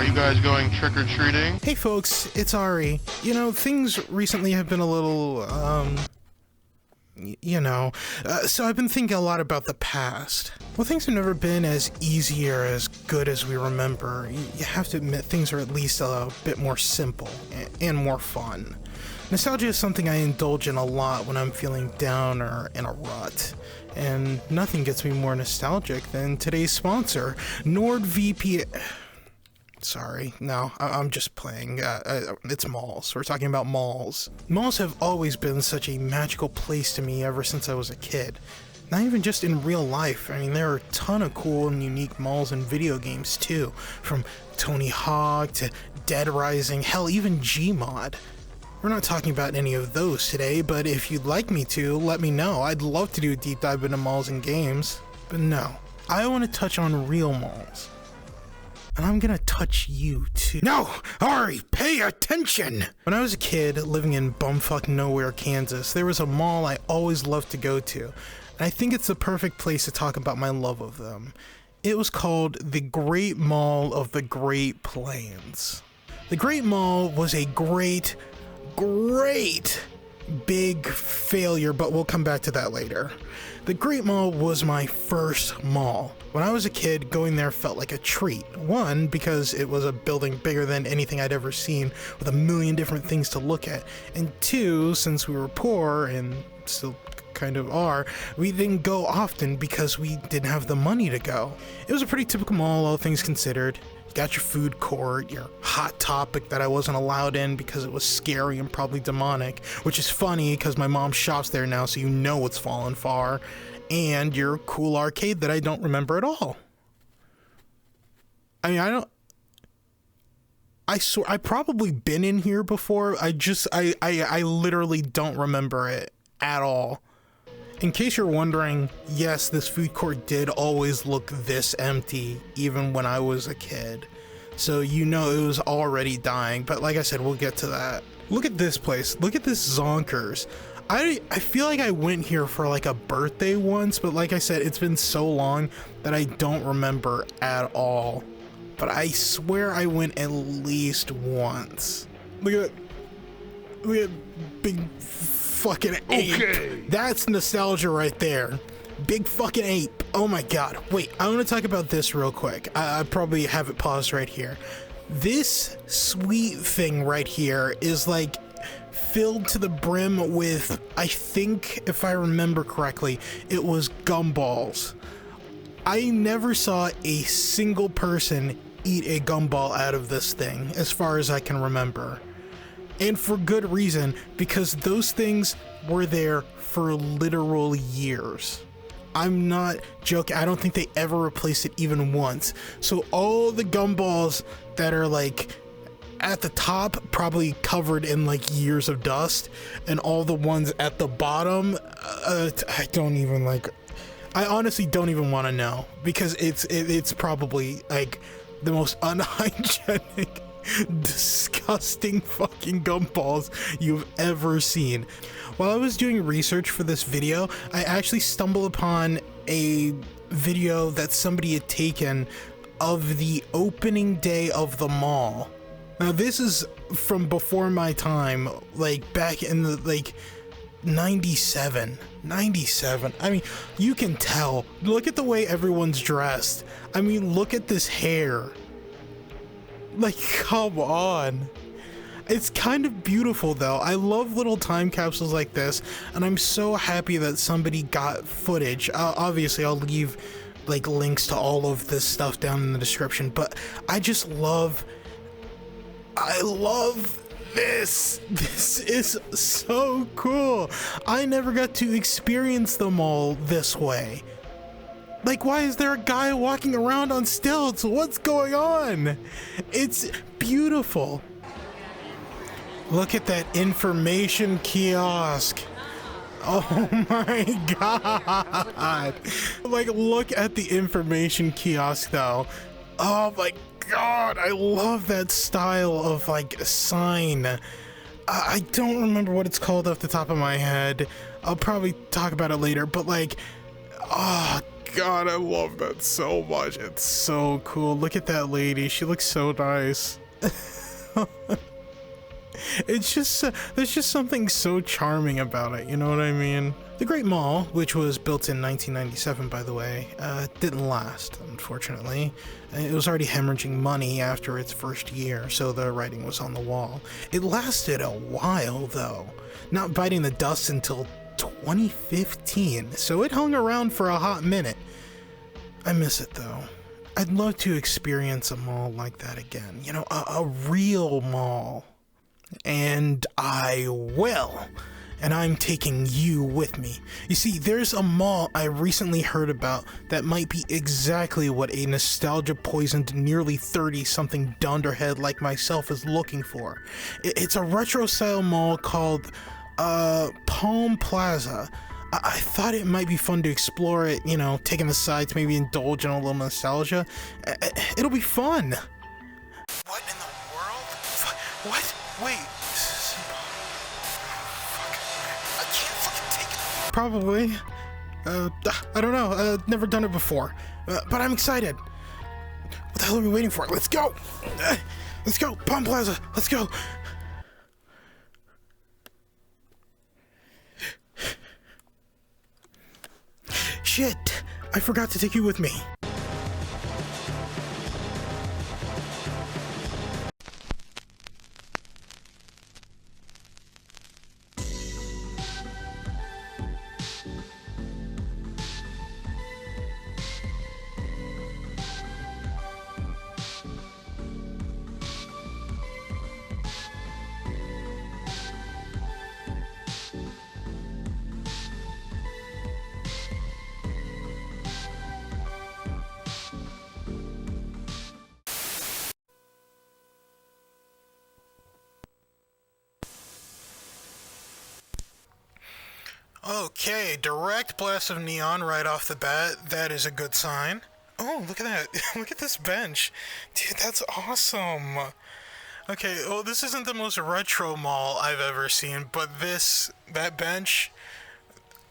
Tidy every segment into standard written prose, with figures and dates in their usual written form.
Are you guys going trick-or-treating? Hey folks, it's Ari. You know, things recently have been a little, so I've been thinking a lot about the past. Well, things have never been as easy or as good as we remember. You have to admit things are at least a bit more simple and more fun. Nostalgia is something I indulge in a lot when I'm feeling down or in a rut. And nothing gets me more nostalgic than today's sponsor, NordVPN. Sorry, no, I'm just playing. It's malls. We're talking about malls. Malls have always been such a magical place to me ever since I was a kid. Not even just in real life. I mean, there are a ton of cool and unique malls in video games too. From Tony Hawk to Dead Rising, hell, even Gmod. We're not talking about any of those today, but if you'd like me to, let me know. I'd love to do a deep dive into malls and games. But no, I want to touch on real malls. And I'm gonna touch you too. No! Ari, pay attention! When I was a kid living in bumfuck nowhere, Kansas, there was a mall I always loved to go to. And I think it's the perfect place to talk about my love of them. It was called the Great Mall of the Great Plains. The Great Mall was a great big failure, but we'll come back to that later. The Great Mall was my first mall. When I was a kid, going there felt like a treat. One, because it was a building bigger than anything I'd ever seen, with a million different things to look at. And two, since we were poor, and still kind of are, we didn't go often because we didn't have the money to go. It was a pretty typical mall, all things considered. You got your food court, your Hot Topic that I wasn't allowed in because it was scary and probably demonic, which is funny because my mom shops there now, so you know it's fallen far, and your cool arcade that I don't remember at all. I mean, I swear, I've probably been in here before. I literally don't remember it at all. In case you're wondering, yes, this food court did always look this empty, even when I was a kid. So you know it was already dying, but like I said, we'll get to that. Look at this place. Look at this Zonkers. I feel like I went here for like a birthday once, but like I said, it's been so long that I don't remember at all. But I swear I went at least once. Look at big fucking ape. Okay. That's nostalgia right there. Big fucking ape. Oh my god. Wait, I want to talk about this real quick. I probably have it paused right here. This sweet thing right here is like filled to the brim with, I think, if I remember correctly, it was gumballs. I never saw a single person eat a gumball out of this thing, as far as I can remember. And for good reason, because those things were there for literal years. I'm not joking. I don't think they ever replaced it even once. So all the gumballs that are like at the top, probably covered in like years of dust, and all the ones at the bottom, I honestly don't even want to know, because it's probably like the most unhygienic, disgusting fucking gumballs you've ever seen. While I was doing research for this video, I actually stumbled upon a video that somebody had taken of the opening day of the mall. Now this is from before my time, like back in the like 97. I mean, you can tell. Look at the way everyone's dressed. I mean, look at this hair. Like, come on. It's kind of beautiful though. I love little time capsules like this, and I'm so happy that somebody got footage. Obviously I'll leave like links to all of this stuff down in the description, but I love this. This is so cool. I never got to experience them all this way. Like, why is there a guy walking around on stilts? What's going on? It's beautiful. Look at that information kiosk. Oh my god. Like, look at the information kiosk though. Oh my god, I love that style of like sign. I don't remember what it's called off the top of my head. I'll probably talk about it later, but like, oh god, I love that so much. It's so cool. Look at that lady. She looks so nice. It's just, there's just something so charming about it, you know what I mean? The Great Mall, which was built in 1997, by the way, didn't last, unfortunately. It was already hemorrhaging money after its first year, so the writing was on the wall. It lasted a while, though, not biting the dust until 2015, so it hung around for a hot minute. I miss it, though. I'd love to experience a mall like that again, you know, a real mall. And I will. And I'm taking you with me. You see, there's a mall I recently heard about that might be exactly what a nostalgia-poisoned, nearly 30-something dunderhead like myself is looking for. It's a retro-style mall called, Palm Plaza. I thought it might be fun to explore it, you know, taking the sides, maybe indulge in a little nostalgia. It'll be fun. What in the world? What? Wait. I can't fucking take it. Probably. I don't know. Never done it before. But I'm excited. What the hell are we waiting for? Let's go. Let's go. Palm Plaza. Let's go. Shit. I forgot to take you with me. Okay, direct blast of neon right off the bat. That is a good sign. Oh, look at that. Look at this bench. Dude, that's awesome. Okay, well, this isn't the most retro mall I've ever seen, but that bench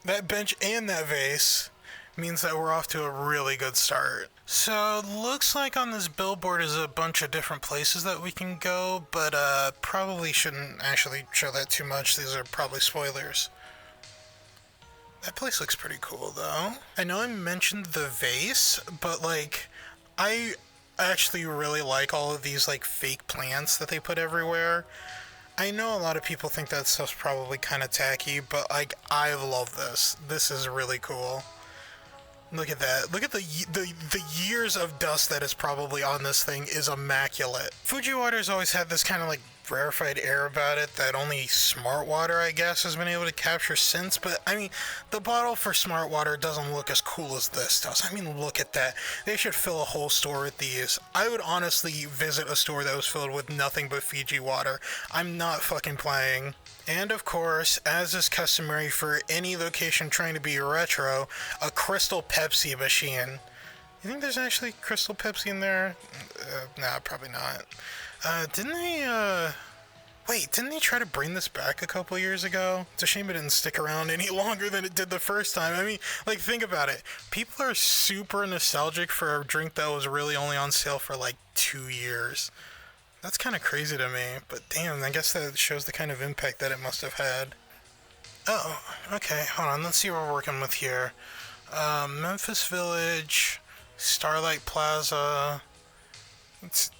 and that vase means that we're off to a really good start. So, looks like on this billboard is a bunch of different places that we can go, but probably shouldn't actually show that too much. These are probably spoilers. That place looks pretty cool, though. I know I mentioned the vase, but, like, I actually really like all of these, like, fake plants that they put everywhere. I know a lot of people think that stuff's probably kind of tacky, but, like, I love this. This is really cool. Look at that. Look at the years of dust that is probably on this thing is immaculate. Fuji water's always had this kind of, like, rarefied air about it that only Smart Water, I guess, has been able to capture since, but I mean, the bottle for Smart Water doesn't look as cool as this does. I mean, look at that. They should fill a whole store with these. I would honestly visit a store that was filled with nothing but Fiji water. I'm not fucking playing. And of course, as is customary for any location trying to be retro, a Crystal Pepsi machine. You think there's actually Crystal Pepsi in there? Nah, probably not. Didn't they try to bring this back a couple years ago? It's a shame it didn't stick around any longer than it did the first time. I mean, like, think about it. People are super nostalgic for a drink that was really only on sale for, like, 2 years. That's kind of crazy to me, but damn, I guess that shows the kind of impact that it must have had. Oh, okay, hold on, let's see what we're working with here. Memphis Village, Starlight Plaza, it's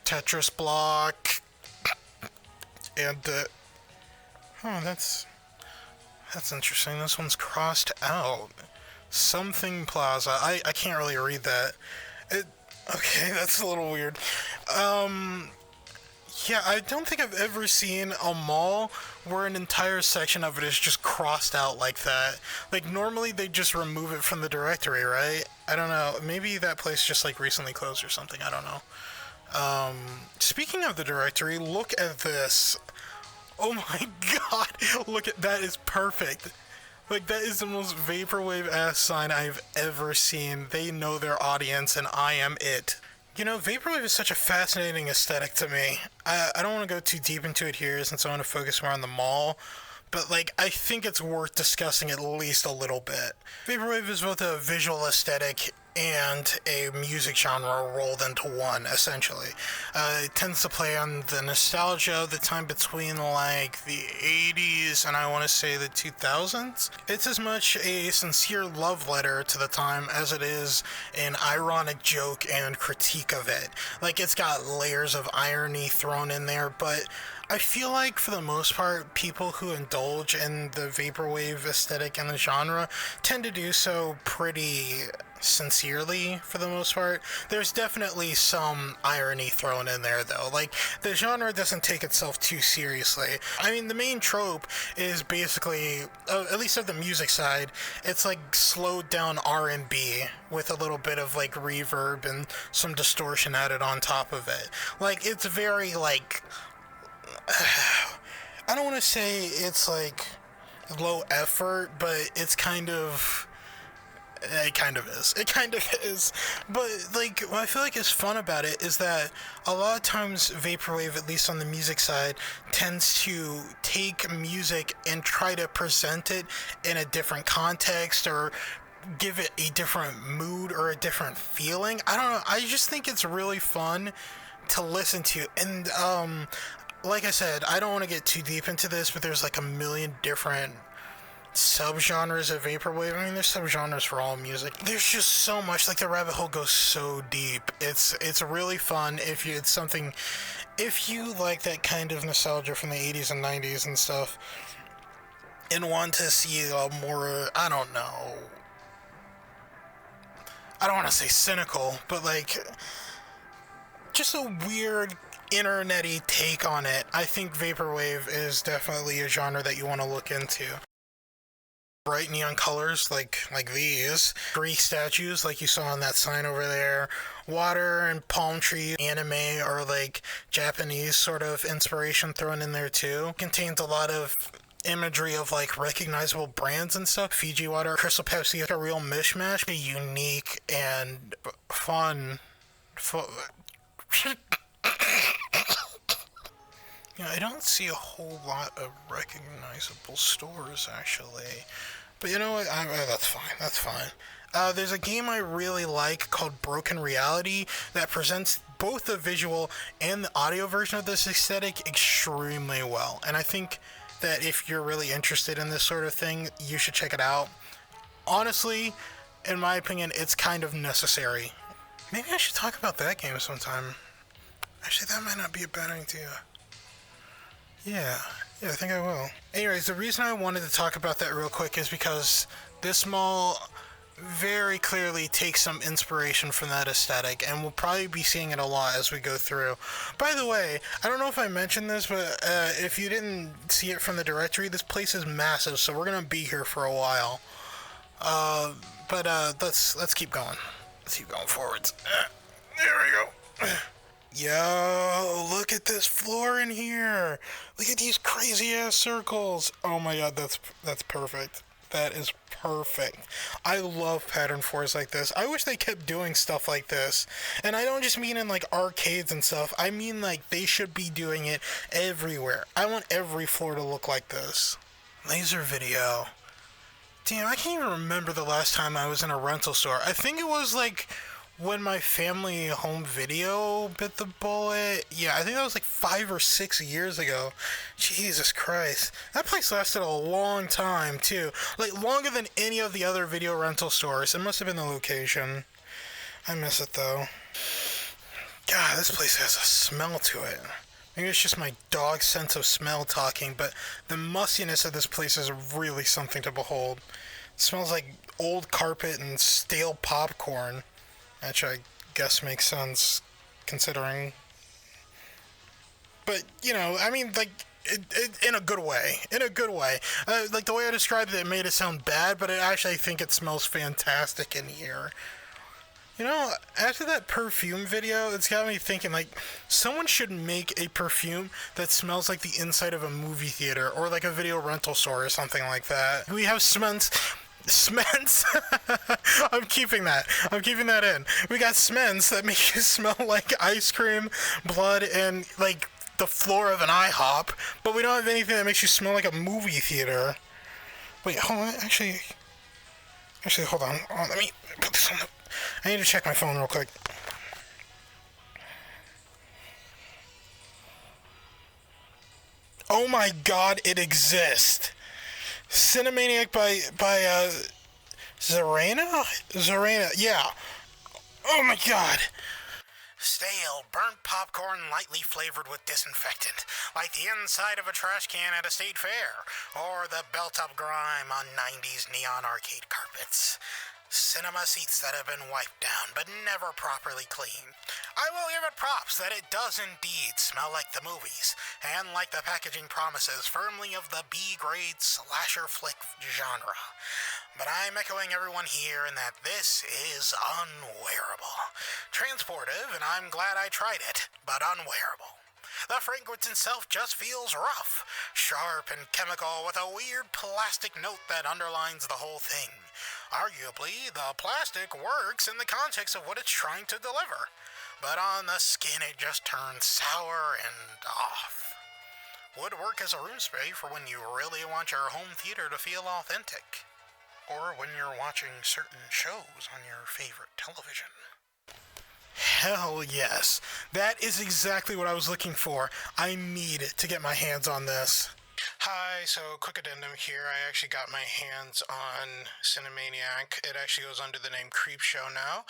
Tetris Block, and, that's interesting. This one's crossed out. Something Plaza. I can't really read that. Okay, that's a little weird. Yeah, I don't think I've ever seen a mall where an entire section of it is just crossed out like that. Like, normally they just remove it from the directory, right? I don't know. Maybe that place just, like, recently closed or something. I don't know. Speaking of the directory, look at this. Oh my god, look at that. Is perfect. Like, that is the most vaporwave ass sign I've ever seen. They know their audience and I am it. You know, vaporwave is such a fascinating aesthetic to me. I don't want to go too deep into it here since I want to focus more on the mall, but like I think it's worth discussing at least a little bit. Vaporwave is both a visual aesthetic and a music genre rolled into one, essentially. It tends to play on the nostalgia of the time between like the 80s and I want to say the 2000s. It's as much a sincere love letter to the time as it is an ironic joke and critique of it. Like, it's got layers of irony thrown in there, but I feel like for the most part, people who indulge in the vaporwave aesthetic and the genre tend to do so pretty sincerely for the most part. There's definitely some irony thrown in there though. Like, the genre doesn't take itself too seriously. I mean, the main trope is basically, at least of the music side, it's like slowed down R&B with a little bit of like reverb and some distortion added on top of it. Like, it's very like, I don't want to say it's like low effort, but it's kind of, it kind of is. It kind of is. But like, what I feel like is fun about it is that a lot of times vaporwave, at least on the music side, tends to take music and try to present it in a different context or give it a different mood or a different feeling. I don't know. I just think it's really fun to listen to. And like I said, I don't want to get too deep into this, but there's like a million different subgenres of vaporwave. I mean, there's subgenres for all music. There's just so much. Like, the rabbit hole goes so deep. It's really fun if you like that kind of nostalgia from the 80s and 90s and stuff, and want to see a more, I don't want to say cynical, but like just a weird internet-y take on it. I think vaporwave is definitely a genre that you want to look into. Bright neon colors like these, Greek statues like you saw on that sign over there, water and palm tree, anime or like Japanese sort of inspiration thrown in there too. Contains a lot of imagery of like recognizable brands and stuff. Fiji water, Crystal Pepsi, a real mishmash, a unique and fun. Yeah, I don't see a whole lot of recognizable stores, actually. But you know what? That's fine. There's a game I really like called Broken Reality that presents both the visual and the audio version of this aesthetic extremely well. And I think that if you're really interested in this sort of thing, you should check it out. Honestly, in my opinion, it's kind of necessary. Maybe I should talk about that game sometime. Actually, that might not be a bad idea. Yeah, I think I will. Anyways, the reason I wanted to talk about that real quick is because this mall very clearly takes some inspiration from that aesthetic, and we'll probably be seeing it a lot as we go through. By the way, I don't know if I mentioned this, but if you didn't see it from the directory, this place is massive, so we're gonna be here for a while. But let's keep going. Let's keep going forwards. There we go. Yo, look at this floor in here. Look at these crazy ass circles. Oh my god, that's perfect. That is perfect. I love pattern floors like this. I wish they kept doing stuff like this. And I don't just mean in like arcades and stuff. I mean like they should be doing it everywhere. I want every floor to look like this. Laser video. Damn, I can't even remember the last time I was in a rental store. I think it was like when my family home video bit the bullet. Yeah, I think that was like 5 or 6 years ago. Jesus Christ. That place lasted a long time, too. Like, longer than any of the other video rental stores. It must have been the location. I miss it, though. God, this place has a smell to it. Maybe it's just my dog's sense of smell talking, but the mustiness of this place is really something to behold. It smells like old carpet and stale popcorn. Which I guess makes sense, considering. But, you know, I mean, like, in a good way. In a good way. Like, the way I described it, it made it sound bad, but I think it smells fantastic in here. You know, after that perfume video, it's got me thinking, like, someone should make a perfume that smells like the inside of a movie theater, or like a video rental store or something like that. We have Sments. I'm keeping that in. We got sments that make you smell like ice cream, blood, and like the floor of an IHOP, but we don't have anything that makes you smell like a movie theater. Wait, hold on. Actually, hold on. Let me put this on the... I need to check my phone real quick. Oh my god, it exists. Cinemaniac by Zarena, yeah. Oh my god. Stale, burnt popcorn lightly flavored with disinfectant, like the inside of a trash can at a state fair, or the belt-up grime on 90s neon arcade carpets. Cinema seats that have been wiped down, but never properly cleaned. I will give it props that it does indeed smell like the movies, and like the packaging promises firmly of the B-grade slasher flick genre. But I'm echoing everyone here in that this is unwearable. Transportive, and I'm glad I tried it, but unwearable. The fragrance itself just feels rough, sharp and chemical with a weird plastic note that underlines the whole thing. Arguably, the plastic works in the context of what it's trying to deliver, but on the skin it just turns sour and off. Would work as a room spray for when you really want your home theater to feel authentic, or when you're watching certain shows on your favorite television. Hell yes. That is exactly what I was looking for. I need to get my hands on this. Hi, so quick addendum here. I actually got my hands on Cinemaniac. It actually goes under the name Creepshow now.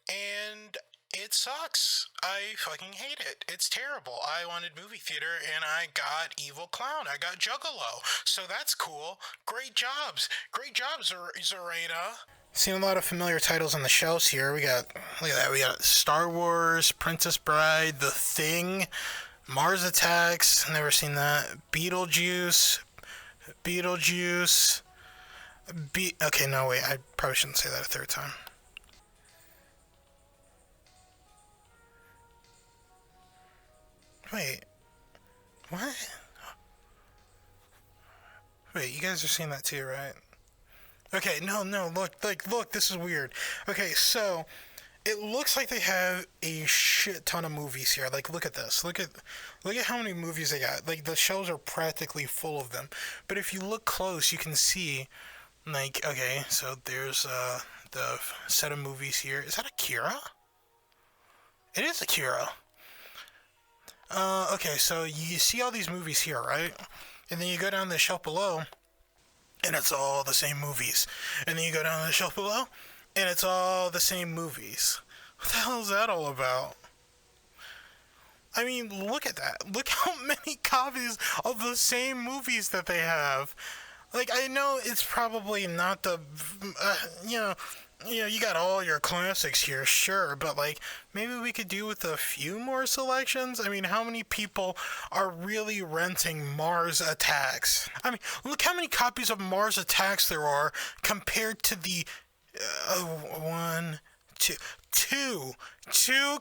And it sucks. I fucking hate it. It's terrible. I wanted movie theater and I got Evil Clown. I got Juggalo. So that's cool. Great jobs. Great jobs, Zarena. Seen a lot of familiar titles on the shelves here. Look at that. We got Star Wars, Princess Bride, The Thing, Mars Attacks. Never seen that. Beetlejuice. Okay, no, wait. I probably shouldn't say that a third time. Wait. What? Wait, you guys are seeing that too, right? Okay, no, look, this is weird. Okay, so, it looks like they have a shit ton of movies here. Like, look at this. Look at how many movies they got. Like, the shelves are practically full of them. But if you look close, you can see, like, okay, so there's, the set of movies here. Is that Akira? It is Akira. Okay, so you see all these movies here, right? And then you go down the shelf below, and it's all the same movies. And then you go down the shelf below, and it's all the same movies. What the hell is that all about? I mean, look at that. Look how many copies of the same movies that they have. Like, I know it's probably not the, you got all your classics here, sure, but, like, maybe we could do with a few more selections? I mean, how many people are really renting Mars Attacks? I mean, look how many copies of Mars Attacks there are compared to the, two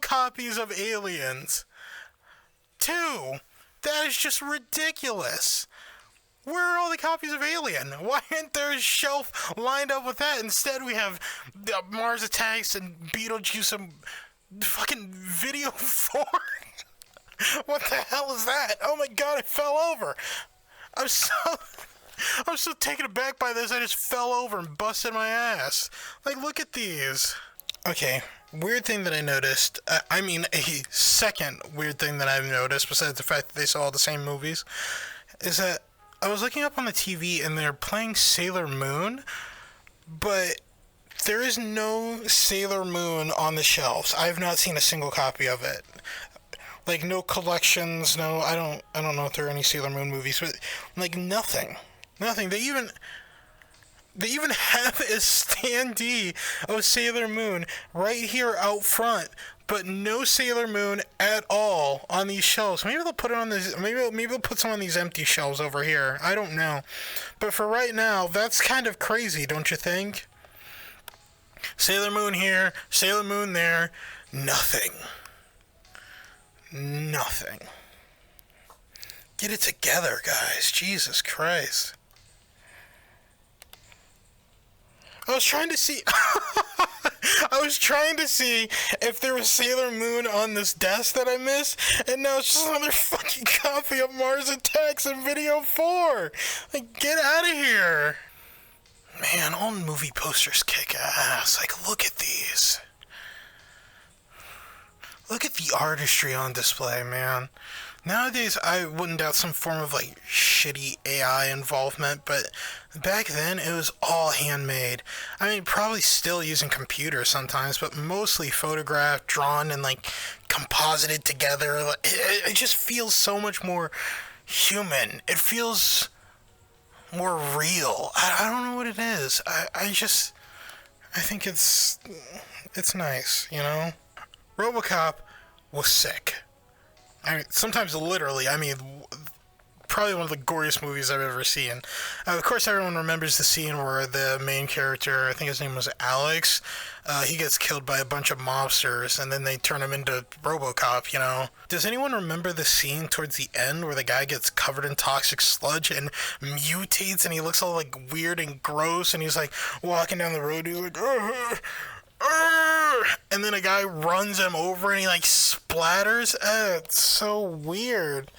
copies of Aliens. Two! That is just ridiculous! Where are all the copies of Alien? Why isn't there a shelf lined up with that? Instead, we have Mars Attacks and Beetlejuice and fucking Video 4. What the hell is that? Oh my god, I fell over. I'm so taken aback by this, I just fell over and busted my ass. Like, look at these. Okay, weird thing that I noticed. I mean, a second weird thing that I've noticed, besides the fact that they saw all the same movies, is that I was looking up on the TV and they're playing Sailor Moon, but there is no Sailor Moon on the shelves. I have not seen a single copy of it. Like, no collections, no, I don't know if there are any Sailor Moon movies, but, like, nothing. Nothing. They even have a standee of Sailor Moon right here out front, but no Sailor Moon at all on these shelves. Maybe they'll put it on this. Maybe they'll put some on these empty shelves over here. I don't know, but for right now, that's kind of crazy, don't you think? Sailor Moon here, Sailor Moon there, nothing. Nothing. Get it together, guys. Jesus Christ. I was trying to see. I was trying to see if there was Sailor Moon on this desk that I missed, and now it's just another fucking copy of Mars Attacks in video 4. Like, get out of here. Man, all movie posters kick ass. Like, look at these. Look at the artistry on display, man. Nowadays, I wouldn't doubt some form of, like, shitty AI involvement, but back then, it was all handmade. I mean, probably still using computers sometimes, but mostly photographed, drawn, and, like, composited together. It just feels so much more human. It feels more real. I don't know what it is. I think it's nice, you know? RoboCop was sick. I mean, sometimes literally, probably one of the goriest movies I've ever seen. Of course, everyone remembers the scene where the main character, I think his name was Alex, he gets killed by a bunch of mobsters, and then they turn him into RoboCop, you know? Does anyone remember the scene towards the end where the guy gets covered in toxic sludge and mutates, and he looks all, like, weird and gross, and he's, like, walking down the road, he's like, and then a guy runs him over and he like splatters. It's so weird.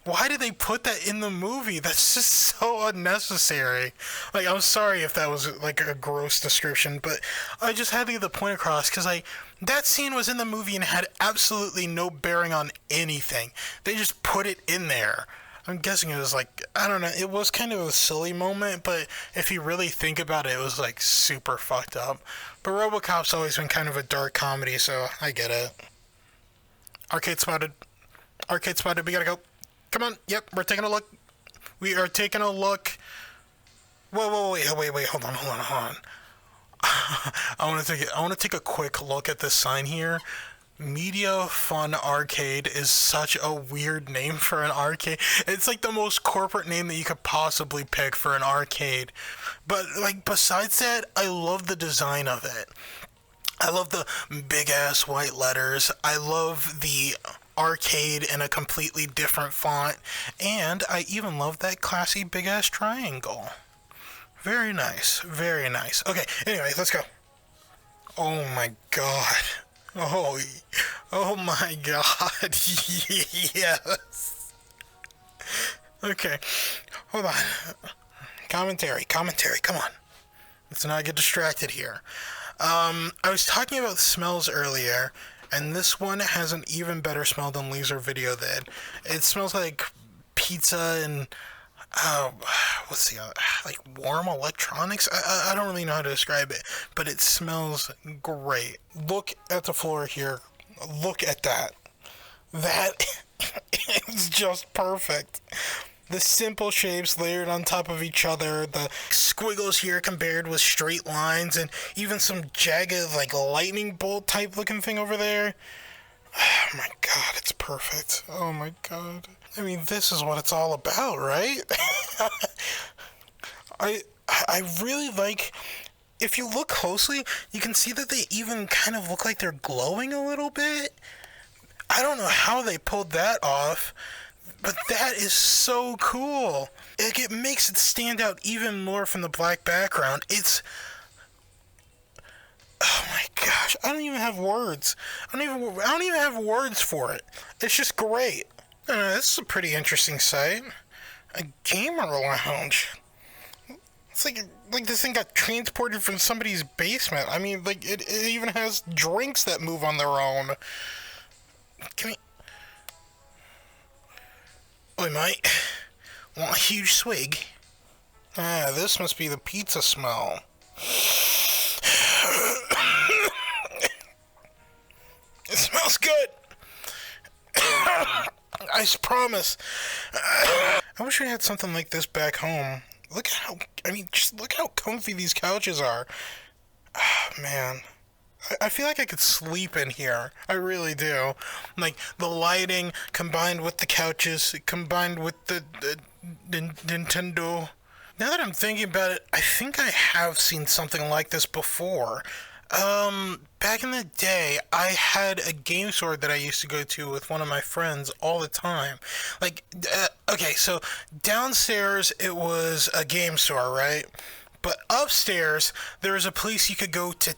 Why did they put that in the movie? That's just so unnecessary. Like, I'm sorry if that was like a gross description, but I just had to get the point across because like that scene was in the movie and had absolutely no bearing on anything. They just put it in there. I'm guessing it was like, I don't know, it was kind of a silly moment, but if you really think about it, it was like super fucked up. But RoboCop's always been kind of a dark comedy, so I get it. Arcade spotted. Arcade spotted, we gotta go. Come on, yep, we're taking a look. We are taking a look. Whoa, wait, hold on. I want to take a quick look at this sign here. Media Fun Arcade is such a weird name for an arcade. It's like the most corporate name that you could possibly pick for an arcade. But like besides that, I love the design of it. I love the big ass white letters. I love the arcade in a completely different font. And I even love that classy big ass triangle. Very nice. Very nice. Okay, anyway, let's go. Oh my god. Oh my god, yes. Okay, hold on. Commentary, come on. Let's not get distracted here. I was talking about smells earlier, and this one has an even better smell than Laser Video did. It smells like pizza and like warm electronics? I don't really know how to describe it, but it smells great. Look at the floor here. Look at that. That is just perfect. The simple shapes layered on top of each other, the squiggles here compared with straight lines, and even some jagged, like, lightning bolt type looking thing over there. Oh my god, it's perfect. Oh my god. I mean, this is what it's all about, right? I really like, if you look closely, you can see that they even kind of look like they're glowing a little bit. I don't know how they pulled that off, but that is so cool. It makes it stand out even more from the black background. Oh my gosh, I don't even have words. I don't even have words for it. It's just great. This is a pretty interesting site. A gamer lounge. It's like this thing got transported from somebody's basement. I mean, like, it even has drinks that move on their own. Oi, mate. Want a huge swig? This must be the pizza smell. It smells good. I promise. I wish we had something like this back home. Just look how comfy these couches are. Man. I feel like I could sleep in here. I really do. Like, the lighting combined with the couches, combined with the Nintendo. Now that I'm thinking about it, I think I have seen something like this before. Back in the day, I had a game store that I used to go to with one of my friends all the time. Like, okay, so downstairs it was a game store, right? But upstairs, there was a place you could go to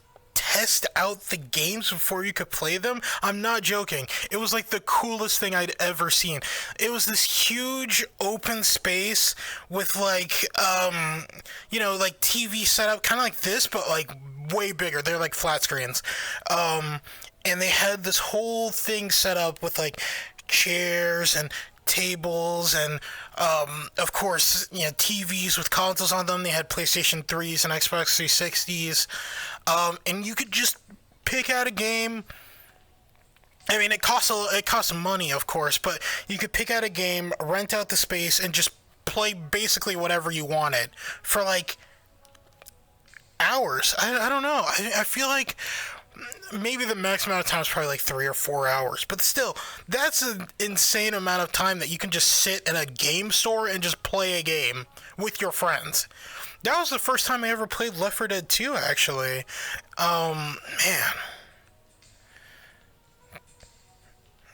test out the games before you could play them. I'm not joking. It was like the coolest thing I'd ever seen. It was this huge open space with like, like TV setup, kind of like this, but like way bigger. They're like flat screens. And they had this whole thing set up with like chairs and tables and of course TVs with consoles on them. They had PlayStation 3s and Xbox 360s, and you could just pick out a game. I mean, it costs money, of course, but you could pick out a game, rent out the space, and just play basically whatever you wanted for like hours. I don't know. I feel like maybe the max amount of time is probably like 3 or 4 hours, but still, that's an insane amount of time that you can just sit in a game store and just play a game with your friends. That was the first time I ever played Left 4 Dead 2, actually. Man,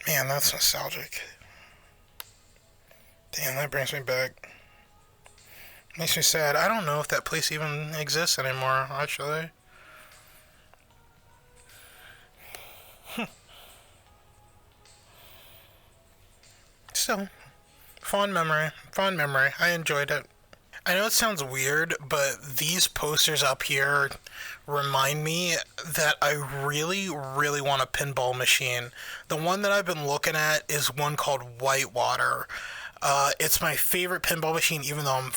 that's nostalgic. Damn, that brings me back. Makes me sad. I don't know if that place even exists anymore, actually. Still, fond memory. I enjoyed it. I know it sounds weird, but these posters up here remind me that I really, really want a pinball machine. The one that I've been looking at is one called Whitewater. It's my favorite pinball machine, even though I'm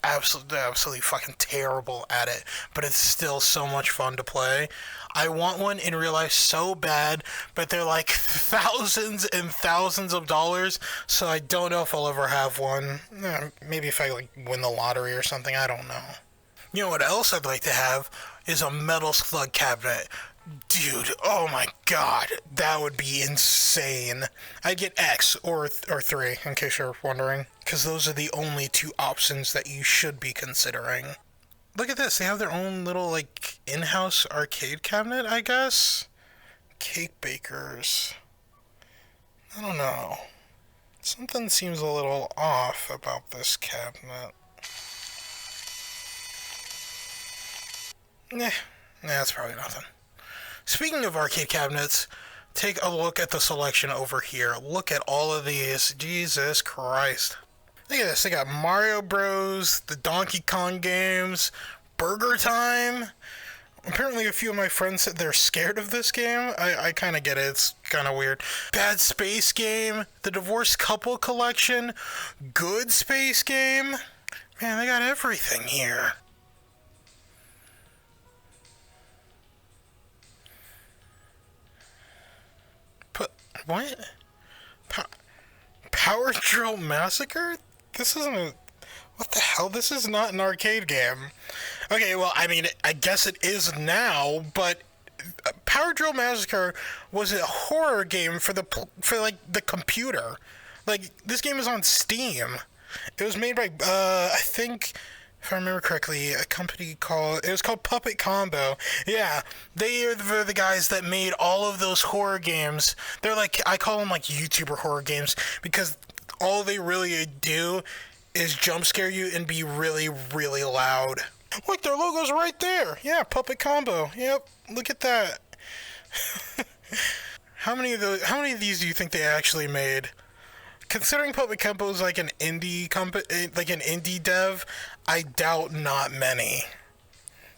absolutely fucking terrible at it, but it's still so much fun to play. I want one in real life so bad, but they're like thousands and thousands of dollars, so I don't know if I'll ever have one. Maybe if I like win the lottery or something, I don't know. You know what else I'd like to have is a metal slug cabinet. Dude, oh my god, that would be insane. I'd get X or 3, in case you're wondering, because those are the only two options that you should be considering. Look at this, they have their own little, like, in-house arcade cabinet, I guess? Cake bakers. I don't know. Something seems a little off about this cabinet. Nah, that's probably nothing. Speaking of arcade cabinets, take a look at the selection over here. Look at all of these. Jesus Christ. Look at this. They got Mario Bros, the Donkey Kong games, Burger Time. Apparently a few of my friends said they're scared of this game. I kind of get it. It's kind of weird. Bad Space Game, the Divorced Couple Collection, Good Space Game. Man, they got everything here. What? Power Drill Massacre? This isn't a... What the hell? This is not an arcade game. Okay, well, I mean, I guess it is now, but Power Drill Massacre was a horror game for the computer. Like, this game is on Steam. It was made by, I think... If I remember correctly, a company called Puppet Combo. Yeah, they are the guys that made all of those horror games. They're like, I call them like YouTuber horror games, because all they really do is jump scare you and be really, really loud. Look, their logo's right there. Yeah, Puppet Combo. Yep, look at that. How many of these do you think they actually made? Considering Puppet Combo is like an indie dev, I doubt not many.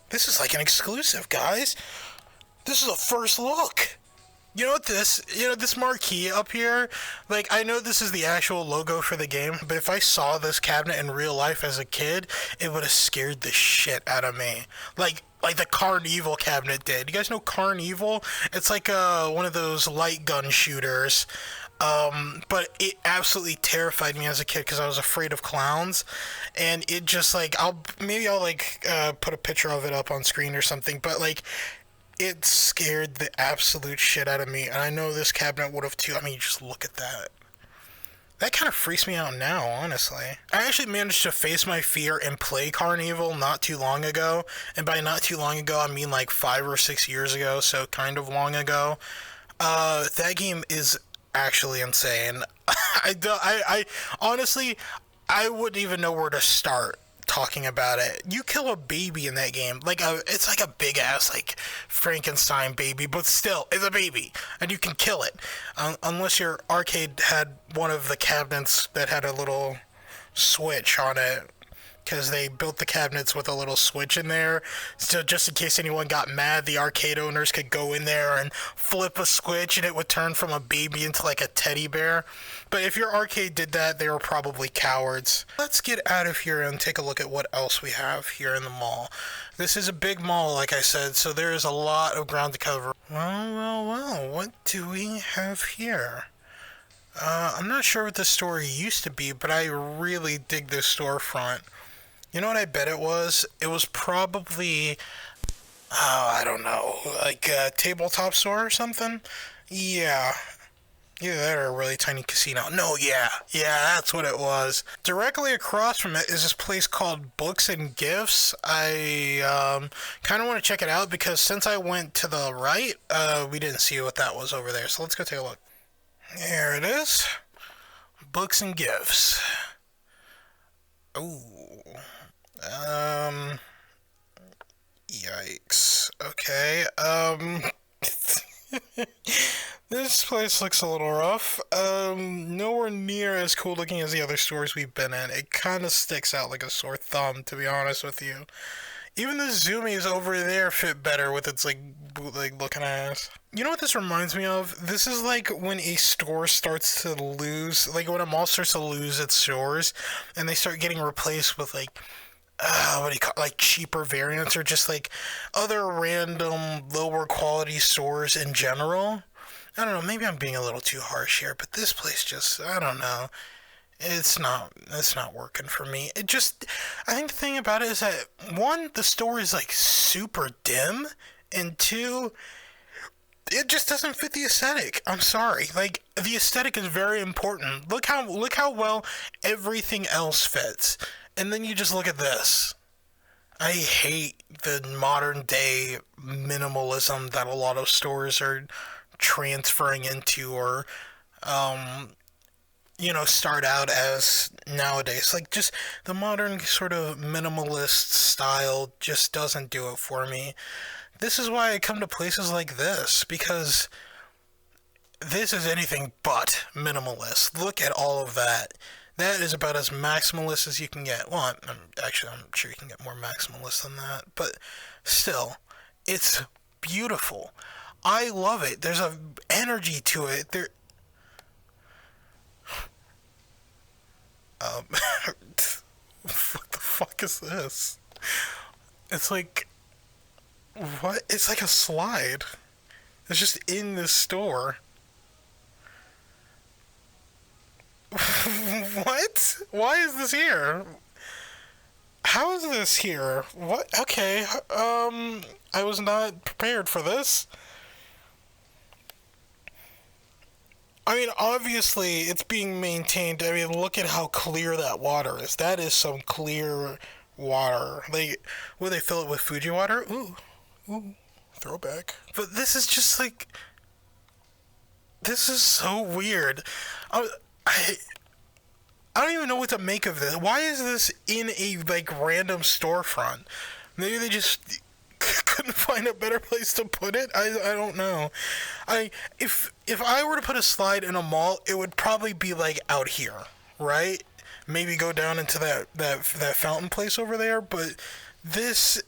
This is like an exclusive, guys. This is a first look. You know what this marquee up here, like, I know this is the actual logo for the game, but if I saw this cabinet in real life as a kid, it would have scared the shit out of me. Like the Carnival cabinet did. You guys know Carnival? It's like one of those light gun shooters. But it absolutely terrified me as a kid because I was afraid of clowns, and it just like I'll put a picture of it up on screen or something, but like it scared the absolute shit out of me, and I know this cabinet would have too. I mean, just look at that. That kind of freaks me out now, honestly. I actually managed to face my fear and play Carnival not too long ago, and by not too long ago, I mean like 5 or 6 years ago, so kind of long ago. That game is actually insane. I honestly, I wouldn't even know where to start talking about it. You kill a baby in that game, it's like a big ass like Frankenstein baby, but still, it's a baby, and you can kill it. Unless your arcade had one of the cabinets that had a little switch on it, because they built the cabinets with a little switch in there. So just in case anyone got mad, the arcade owners could go in there and flip a switch and it would turn from a baby into like a teddy bear. But if your arcade did that, they were probably cowards. Let's get out of here and take a look at what else we have here in the mall. This is a big mall, like I said, so there is a lot of ground to cover. Well, what do we have here? I'm not sure what this store used to be, but I really dig this storefront. You know what I bet it was? It was probably, I don't know, like a tabletop store or something? Yeah. Either that or a really tiny casino. No, yeah, that's what it was. Directly across from it is this place called Books and Gifts. I kind of want to check it out because since I went to the right, we didn't see what that was over there. So let's go take a look. Here it is. Books and Gifts. Ooh. Yikes. Okay, this place looks a little rough. Nowhere near as cool looking as the other stores we've been in. It kind of sticks out like a sore thumb, to be honest with you. Even the zoomies over there fit better with its, like, bootleg looking ass. You know what this reminds me of? This is like when a store starts to lose, like when a mall starts to lose its stores, and they start getting replaced with, like, what do you call it? Like cheaper variants or just like other random lower quality stores in general. I don't know, maybe I'm being a little too harsh here, but this place just, I don't know. It's not working for me. I think the thing about it is that, one, the store is like super dim, and two, it just doesn't fit the aesthetic. I'm sorry. Like, the aesthetic is very important. Look how well everything else fits. And then you just look at this. I hate the modern day minimalism that a lot of stores are transferring into or, start out as nowadays. Like, just the modern sort of minimalist style just doesn't do it for me. This is why I come to places like this, because this is anything but minimalist. Look at all of that. That is about as maximalist as you can get. Well, I'm sure you can get more maximalist than that. But still, it's beautiful. I love it. There's a energy to it. What the fuck is this? It's like, what? It's like a slide. It's just in this store. What? Why is this here? How is this here? What? Okay, I was not prepared for this. I mean, obviously, it's being maintained. I mean, look at how clear that water is. That is some clear water. Would they fill it with Fuji water? Ooh, throwback. But this is just like, this is so weird. I don't even know what to make of this. Why is this in a, like, random storefront? Maybe they just couldn't find a better place to put it? I don't know. If I were to put a slide in a mall, it would probably be, like, out here, right? Maybe go down into that fountain place over there, but this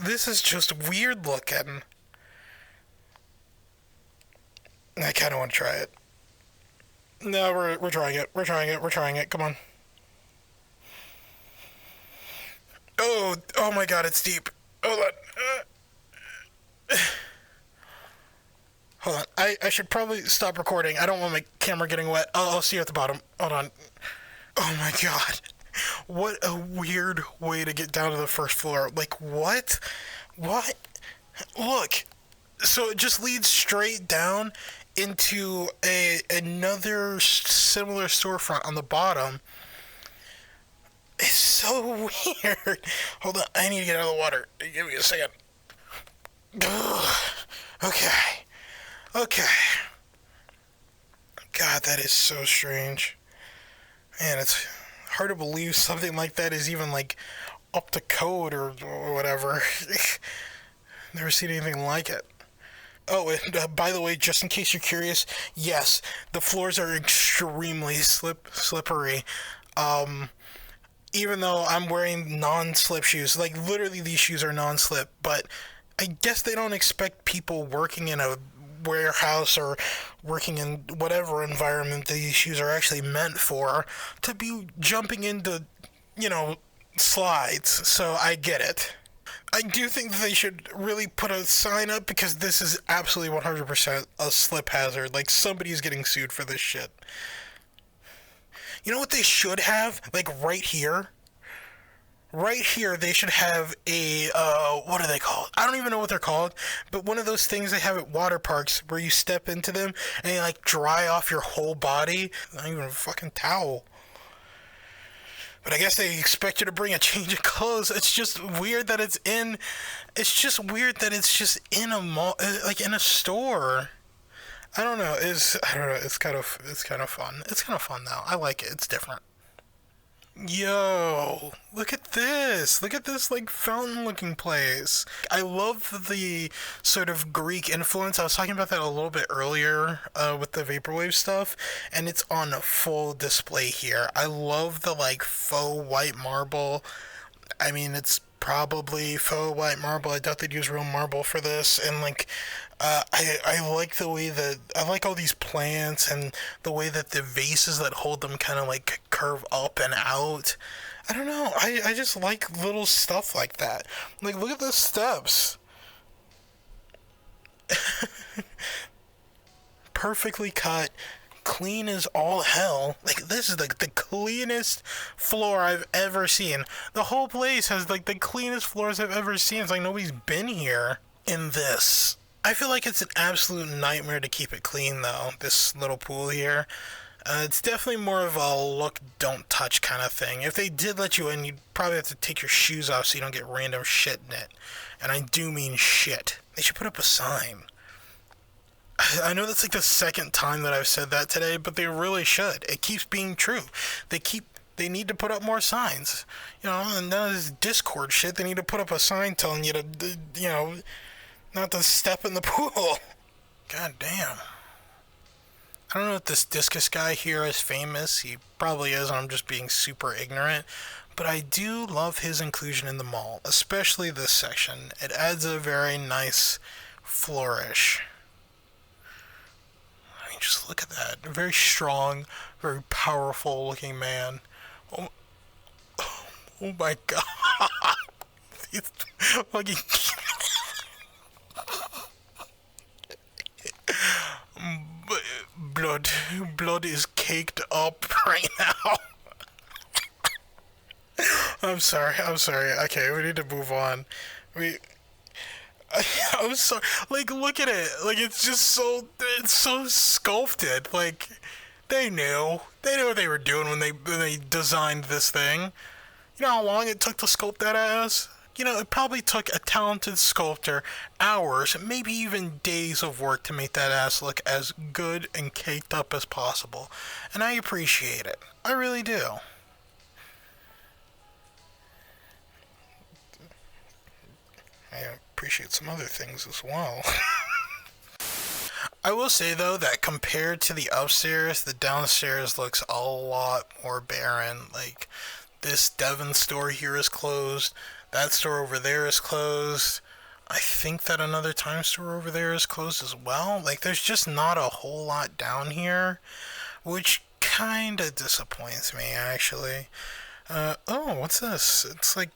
is just weird looking. I kind of want to try it. No, we're trying it. We're trying it. Come on. Oh my god, it's deep. Hold on. Hold on. I should probably stop recording. I don't want my camera getting wet. I'll see you at the bottom. Hold on. Oh my god. What a weird way to get down to the first floor. Like, what? What? Look. So it just leads straight down into another similar storefront on the bottom. It's so weird. Hold on, I need to get out of the water. Give me a second. Okay. God, that is so strange. Man, it's hard to believe something like that is even like up to code or whatever. Never seen anything like it. Oh, and by the way, just in case you're curious, yes, the floors are extremely slippery. Even though I'm wearing non-slip shoes, like literally these shoes are non-slip, but I guess they don't expect people working in a warehouse or working in whatever environment these shoes are actually meant for to be jumping into, slides. So I get it. I do think that they should really put a sign up because this is absolutely 100% a slip hazard. Like, somebody's getting sued for this shit. You know what they should have? Like, right here? Right here, they should have a, what are they called? I don't even know what they're called, but one of those things they have at water parks where you step into them and they, like, dry off your whole body. Not even a fucking towel. But I guess they expect you to bring a change of clothes. It's just weird that it's just in a mall, like in a store. I don't know. It's kind of fun. It's kind of fun though. I like it. It's different. Yo, look at this. Look at this, like, fountain-looking place. I love the sort of Greek influence. I was talking about that a little bit earlier with the Vaporwave stuff, and it's on full display here. I love the, like, faux white marble. I mean, it's probably faux white marble. I doubt they'd use real marble for this, and, like, I like the way that I like all these plants and the way that the vases that hold them kind of like curve up and out. I don't know. I just like little stuff like that. Like, look at the steps. Perfectly cut, clean as all hell. Like, this is like the cleanest floor I've ever seen. The whole place has like the cleanest floors I've ever seen. It's like nobody's been here in this. I feel like it's an absolute nightmare to keep it clean, though, this little pool here. It's definitely more of a look, don't touch kind of thing. If they did let you in, you'd probably have to take your shoes off so you don't get random shit in it. And I do mean shit. They should put up a sign. I know that's like the second time that I've said that today, but they really should. It keeps being true. They need to put up more signs. And none of this Discord shit, they need to put up a sign telling you to, not to step in the pool. God damn. I don't know if this discus guy here is famous. He probably is, I'm just being super ignorant. But I do love his inclusion in the mall, especially this section. It adds a very nice flourish. I mean, just look at that. A very strong, very powerful looking man. Oh my god. He's fucking... Blood is caked up right now. I'm sorry. Okay, we need to move on. I'm sorry. Like, look at it. Like, it's so sculpted. Like, they knew what they were doing when they designed this thing. You know how long it took to sculpt that ass? It probably took a talented sculptor hours, maybe even days of work to make that ass look as good and caked up as possible. And I appreciate it. I really do. I appreciate some other things as well. I will say, though, that compared to the upstairs, the downstairs looks a lot more barren. Like, this Devon store here is closed. That store over there is closed. I think that another Time store over there is closed as well. Like, there's just not a whole lot down here, which kind of disappoints me, actually. Oh, what's this? It's like,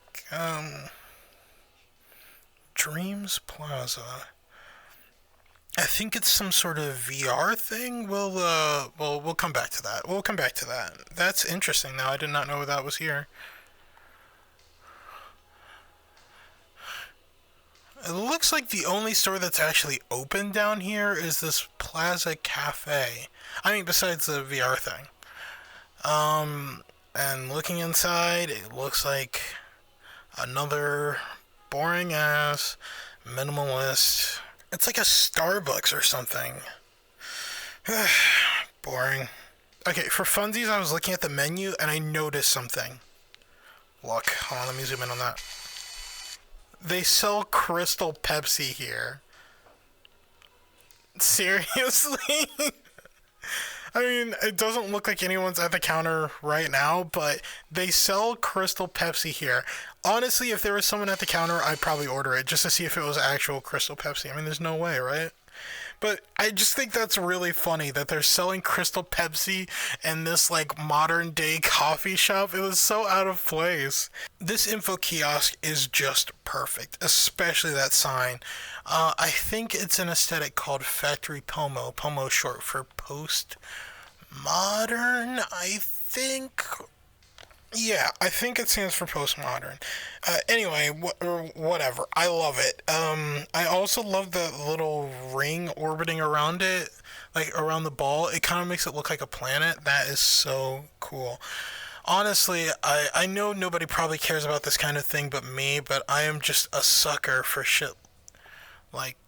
Dreams Plaza. I think it's some sort of VR thing. We'll come back to that. That's interesting, though. I did not know that was here. It looks like the only store that's actually open down here is this Plaza Cafe. I mean, besides the VR thing. And looking inside, it looks like another boring ass minimalist. It's like a Starbucks or something. Boring. Okay, for funsies, I was looking at the menu and I noticed something. Look, hold on, let me zoom in on that. They sell Crystal Pepsi here. Seriously? I mean, it doesn't look like anyone's at the counter right now, but they sell Crystal Pepsi here. Honestly, if there was someone at the counter, I'd probably order it just to see if it was actual Crystal Pepsi. I mean, there's no way, right? But I just think that's really funny that they're selling Crystal Pepsi in this like modern day coffee shop. It was so out of place. This info kiosk is just perfect, especially that sign. I think it's an aesthetic called Factory Pomo. Pomo short for post modern, I think. Yeah, I think it stands for postmodern. Anyway, whatever. I love it. I also love the little ring orbiting around it, like around the ball. It kind of makes it look like a planet. That is so cool. Honestly, I know nobody probably cares about this kind of thing but me, but I am just a sucker for shit like,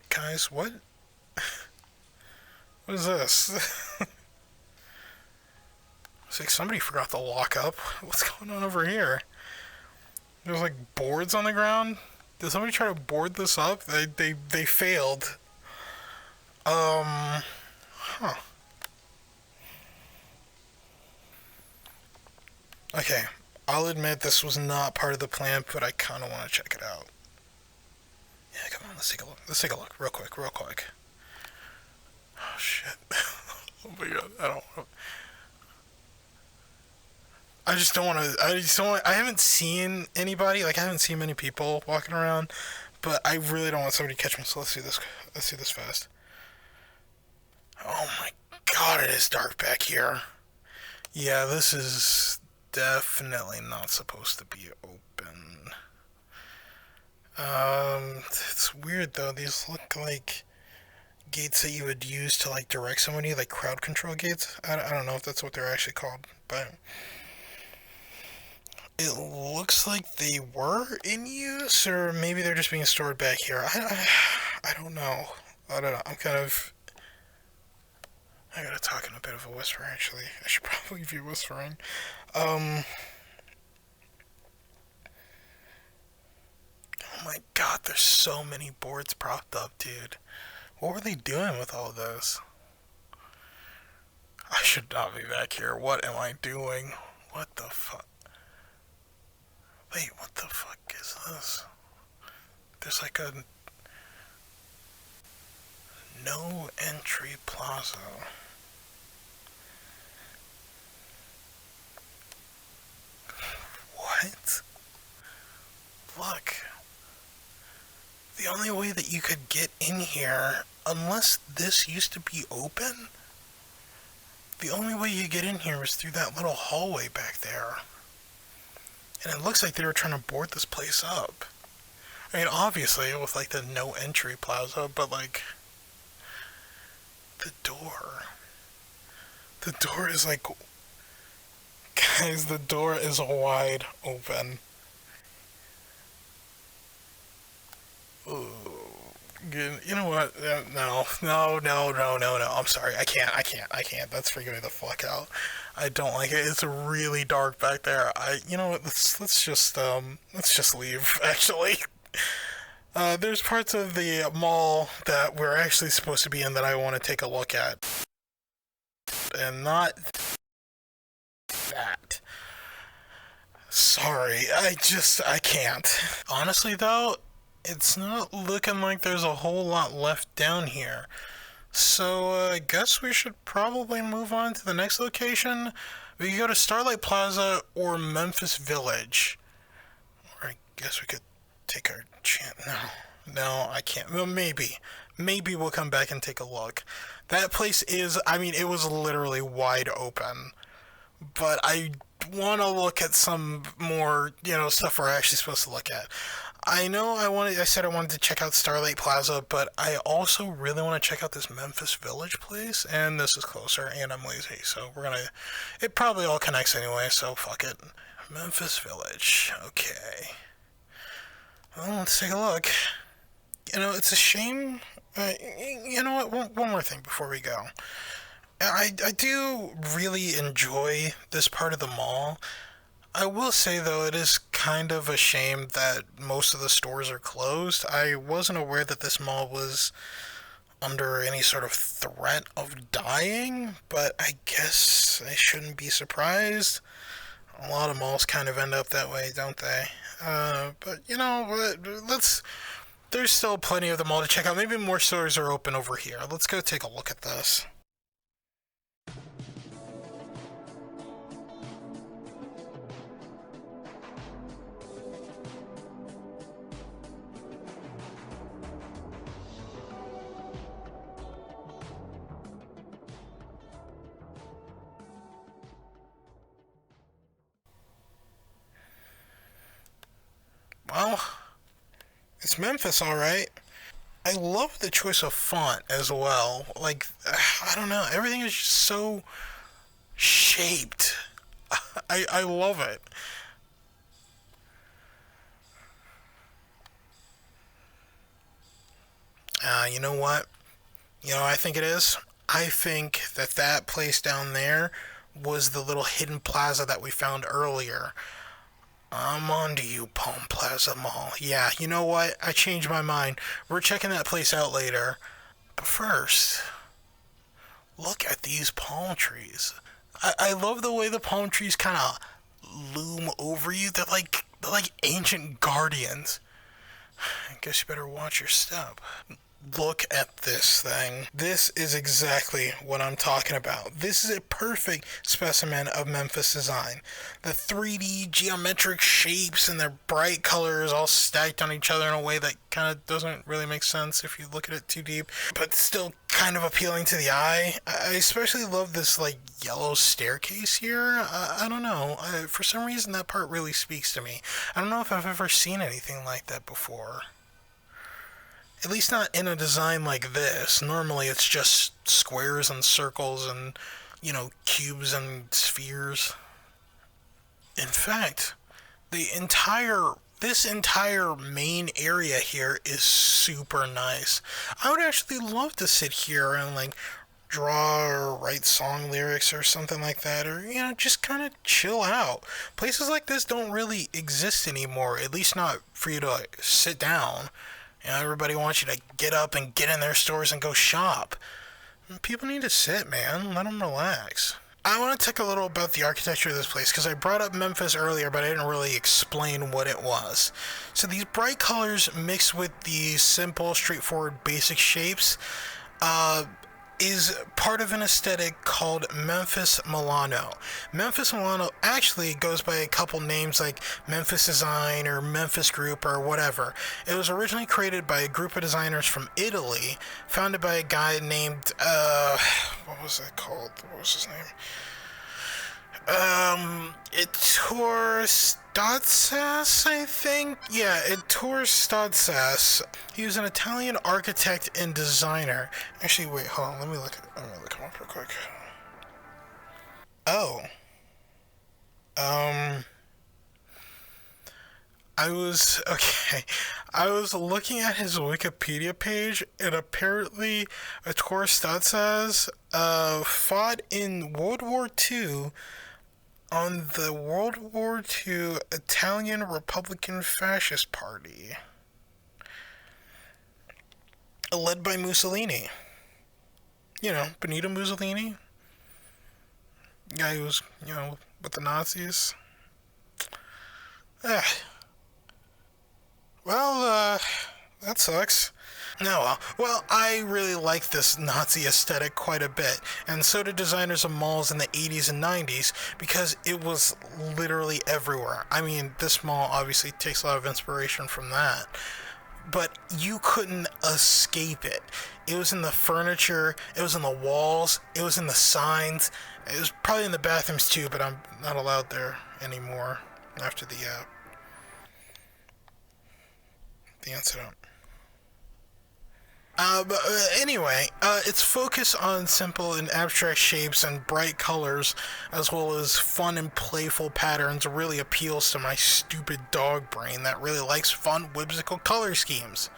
guys, what? What is this? It's like somebody forgot to lock up. What's going on over here? There's like boards on the ground. Did somebody try to board this up? They failed. Huh. Okay, I'll admit this was not part of the plan, but I kind of want to check it out. Yeah, come on, let's take a look. Let's take a look, real quick, real quick. Oh shit! Oh my god, I don't. I just don't want to. I just don't. I haven't seen anybody. Like I haven't seen many people walking around, but I really don't want somebody to catch me. So let's do this. Let's do this fast. Oh my god, it is dark back here. Yeah, this is definitely not supposed to be open. It's weird though. These look like gates that you would use to like direct somebody, like crowd control gates. I don't know if that's what they're actually called, but it looks like they were in use, or maybe they're just being stored back here. I don't know. I don't know. I gotta talk in a bit of a whisper, actually. I should probably be whispering. Oh my god, there's so many boards propped up, dude. What were they doing with all this? I should not be back here. What am I doing? What the fuck? Wait, what the fuck is this? There's like a no entry plaza. What? Look. The only way that you could get in here, unless this used to be open, the only way you get in here is through that little hallway back there. And it looks like they were trying to board this place up. I mean, obviously, with like the no entry plaza, but like, the door. The door is like, guys, the door is wide open. Ooh. You know what? No. I'm sorry. I can't. That's freaking me the fuck out. I don't like it. It's really dark back there. You know what? Let's just leave. Actually, there's parts of the mall that we're actually supposed to be in that I want to take a look at, and not that. Sorry. I can't. Honestly, though. It's not looking like there's a whole lot left down here. So I guess we should probably move on to the next location. We could go to Starlight Plaza or Memphis Village. Or I guess we could take our chance. No, I can't. Well, maybe. Maybe we'll come back and take a look. That place is, I mean, it was literally wide open. But I want to look at some more, stuff we're actually supposed to look at. I know I said I wanted to check out Starlight Plaza, but I also really want to check out this Memphis Village place, and this is closer, and I'm lazy, so it probably all connects anyway, so fuck it. Memphis Village, okay. Well, let's take a look. It's a shame You know what? One more thing before we go. I do really enjoy this part of the mall. I will say, though, it is kind of a shame that most of the stores are closed. I wasn't aware that this mall was under any sort of threat of dying, but I guess I shouldn't be surprised. A lot of malls kind of end up that way, don't they? But you know, let's. There's still plenty of the mall to check out. Maybe more stores are open over here. Let's go take a look at this. Well, it's Memphis, all right. I love the choice of font as well. Like, I don't know, everything is just so shaped. I love it. You know what? You know, I think it is. I think that that place down there was the little hidden plaza that we found earlier. I'm on to you, Palm Plaza Mall. Yeah, you know what? I changed my mind. We're checking that place out later. But first, look at these palm trees. I love the way the palm trees kind of loom over you. They're like ancient guardians. I guess you better watch your step. Look at this thing. This is exactly what I'm talking about. This is a perfect specimen of Memphis design. The 3D geometric shapes and their bright colors all stacked on each other in a way that kind of doesn't really make sense if you look at it too deep, but still kind of appealing to the eye. I especially love this like yellow staircase here. I don't know. For some reason that part really speaks to me. I don't know if I've ever seen anything like that before. At least not in a design like this. Normally it's just squares and circles and, you know, cubes and spheres. In fact, this entire main area here is super nice. I would actually love to sit here and like draw or write song lyrics or something like that, or you know, just kind of chill out. Places like this don't really exist anymore, at least not for you to like, sit down. You know, everybody wants you to get up and get in their stores and go shop. People need to sit, man. Let them relax. I want to talk a little about the architecture of this place because I brought up Memphis earlier, but I didn't really explain what it was. So these bright colors mixed with these simple, straightforward, basic shapes is part of an aesthetic called Memphis Milano. Memphis Milano actually goes by a couple names like Memphis Design or Memphis Group or whatever. It was originally created by a group of designers from Italy, founded by a guy named, what was it called? What was his name? Ettore Stadsas, I think? Yeah, Ettore Stadsas. He was an Italian architect and designer. Actually, wait, hold on. Let me look him up real quick. Oh. Um, okay. I was looking at his Wikipedia page, and apparently Ettore Stadsas, fought in World War II on the World War II Italian Republican Fascist Party, led by Mussolini. You know, Benito Mussolini. Guy who was, you know, with the Nazis. Ah, well, that sucks. No, well, I really like this Nazi aesthetic quite a bit, and so did designers of malls in the 80s and 90s, because it was literally everywhere. I mean, this mall obviously takes a lot of inspiration from that, but you couldn't escape it. It was in the furniture, it was in the walls, it was in the signs, it was probably in the bathrooms too, but I'm not allowed there anymore after the incident. Anyway, its focus on simple and abstract shapes and bright colors, as well as fun and playful patterns, really appeals to my stupid dog brain that really likes fun, whimsical color schemes.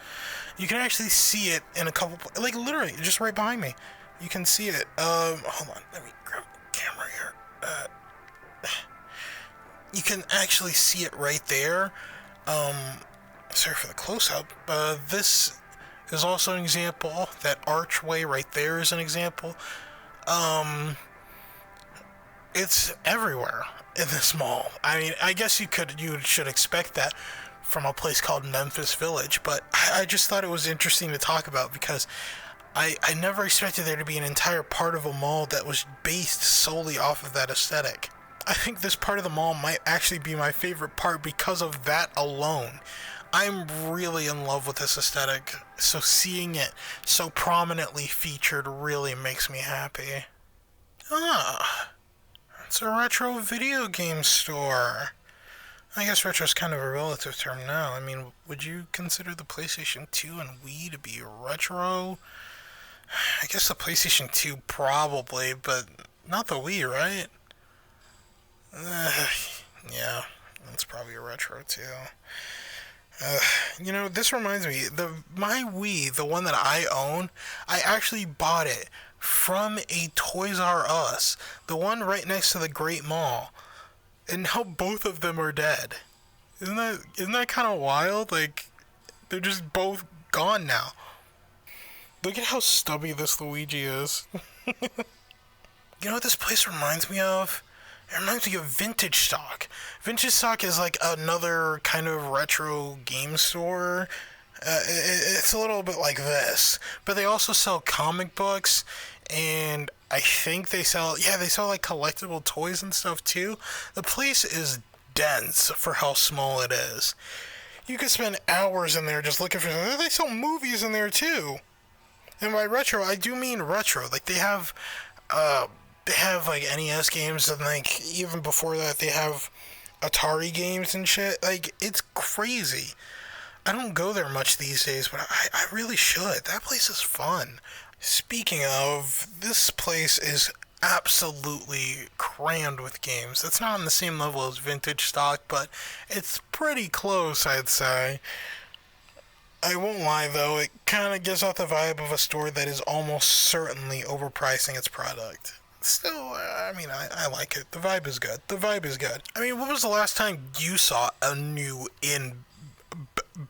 You can actually see it in a couple, like literally, just right behind me. You can see it. Hold on, let me grab the camera here. You can actually see it right there. Sorry for the close-up. This is also an example. That archway right there is an example. It's everywhere in this mall. I mean, I guess you should expect that from a place called Memphis Village, but I just thought it was interesting to talk about because I never expected there to be an entire part of a mall that was based solely off of that aesthetic. I think this part of the mall might actually be my favorite part because of that alone. I'm really in love with this aesthetic, so seeing it so prominently featured really makes me happy. Ah, it's a retro video game store. I guess retro is kind of a relative term now. I mean, would you consider the PlayStation 2 and Wii to be retro? I guess the PlayStation 2 probably, but not the Wii, right? Yeah, that's probably a retro too. This reminds me, my Wii, the one that I own, I actually bought it from a Toys R Us, the one right next to the Great Mall, and now both of them are dead. Isn't that kind of wild? Like, they're just both gone now. Look at how stubby this Luigi is. You know what this place reminds me of? It reminds me of Vintage Stock. Vintage Stock is like another kind of retro game store. It's a little bit like this, but they also sell comic books, and I think they sell like collectible toys and stuff too. The place is dense for how small it is. You could spend hours in there just looking for something. They sell movies in there too. And by retro, I do mean retro. Like they have like NES games, and like even before that they have Atari games and shit. Like, it's crazy. I don't go there much these days, but I really should. That place is fun. Speaking of, this place is absolutely crammed with games. It's not on the same level as Vintage Stock, but it's pretty close, I'd say. I won't lie though, it kind of gives off the vibe of a store that is almost certainly overpricing its product. Still, I mean, I like it. The vibe is good. I mean, when was the last time you saw a new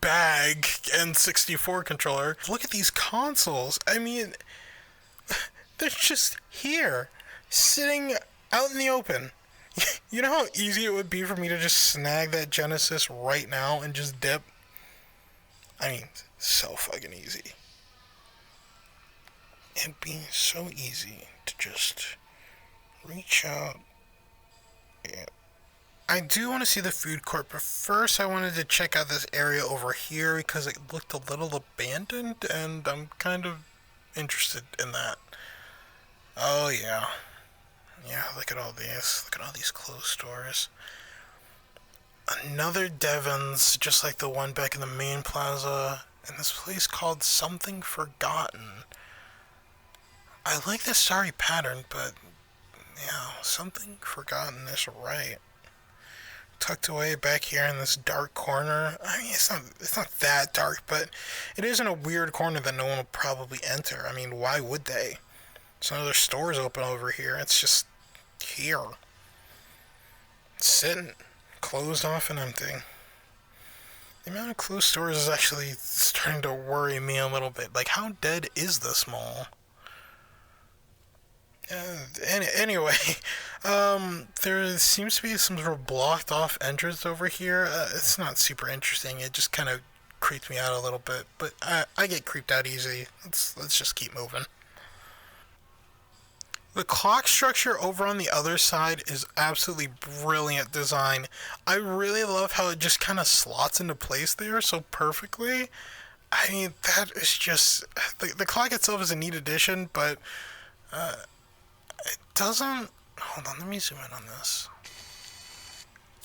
bag N64 controller? Look at these consoles. I mean, they're just here, sitting out in the open. You know how easy it would be for me to just snag that Genesis right now and just dip? I mean, so fucking easy. It'd be so easy to just reach out. Yeah. I do want to see the food court, but first I wanted to check out this area over here because it looked a little abandoned, and I'm kind of interested in that. Oh yeah. Yeah, look at all these. Look at all these clothes stores. Another Devon's, just like the one back in the main plaza, and this place called Something Forgotten. I like this sorry pattern, but yeah, Something Forgotten is right. Tucked away back here in this dark corner. I mean, it's not that dark, but it is in a weird corner that no one will probably enter. I mean, why would they? There's no other stores open over here. It's just here. It's sitting, closed off and empty. The amount of closed stores is actually starting to worry me a little bit. Like, how dead is this mall? Anyway, there seems to be some sort of blocked off entrance over here. It's not super interesting. It just kind of creeped me out a little bit, but I get creeped out easy. Let's just keep moving. The clock structure over on the other side is absolutely brilliant design. I really love how it just kind of slots into place there so perfectly. I mean, that is just... The clock itself is a neat addition, but it doesn't... Hold on, let me zoom in on this.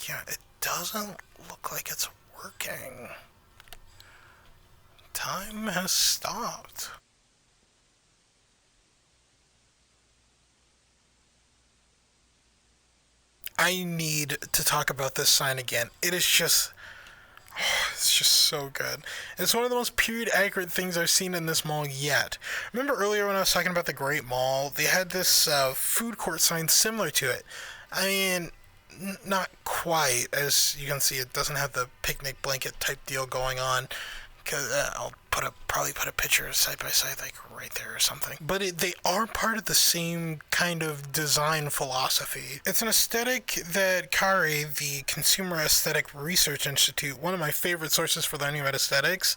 Yeah, it doesn't look like it's working. Time has stopped. I need to talk about this sign again. It's just so good. It's one of the most period accurate things I've seen in this mall yet. Remember earlier when I was talking about the Great Mall? They had this food court sign similar to it. I mean, not quite. As you can see, it doesn't have the picnic blanket type deal going on. Cause I'll probably put a picture side by side, like right there or something. But they are part of the same kind of design philosophy. It's an aesthetic that Garry, the Consumer Aesthetic Research Institute, one of my favorite sources for learning about aesthetics,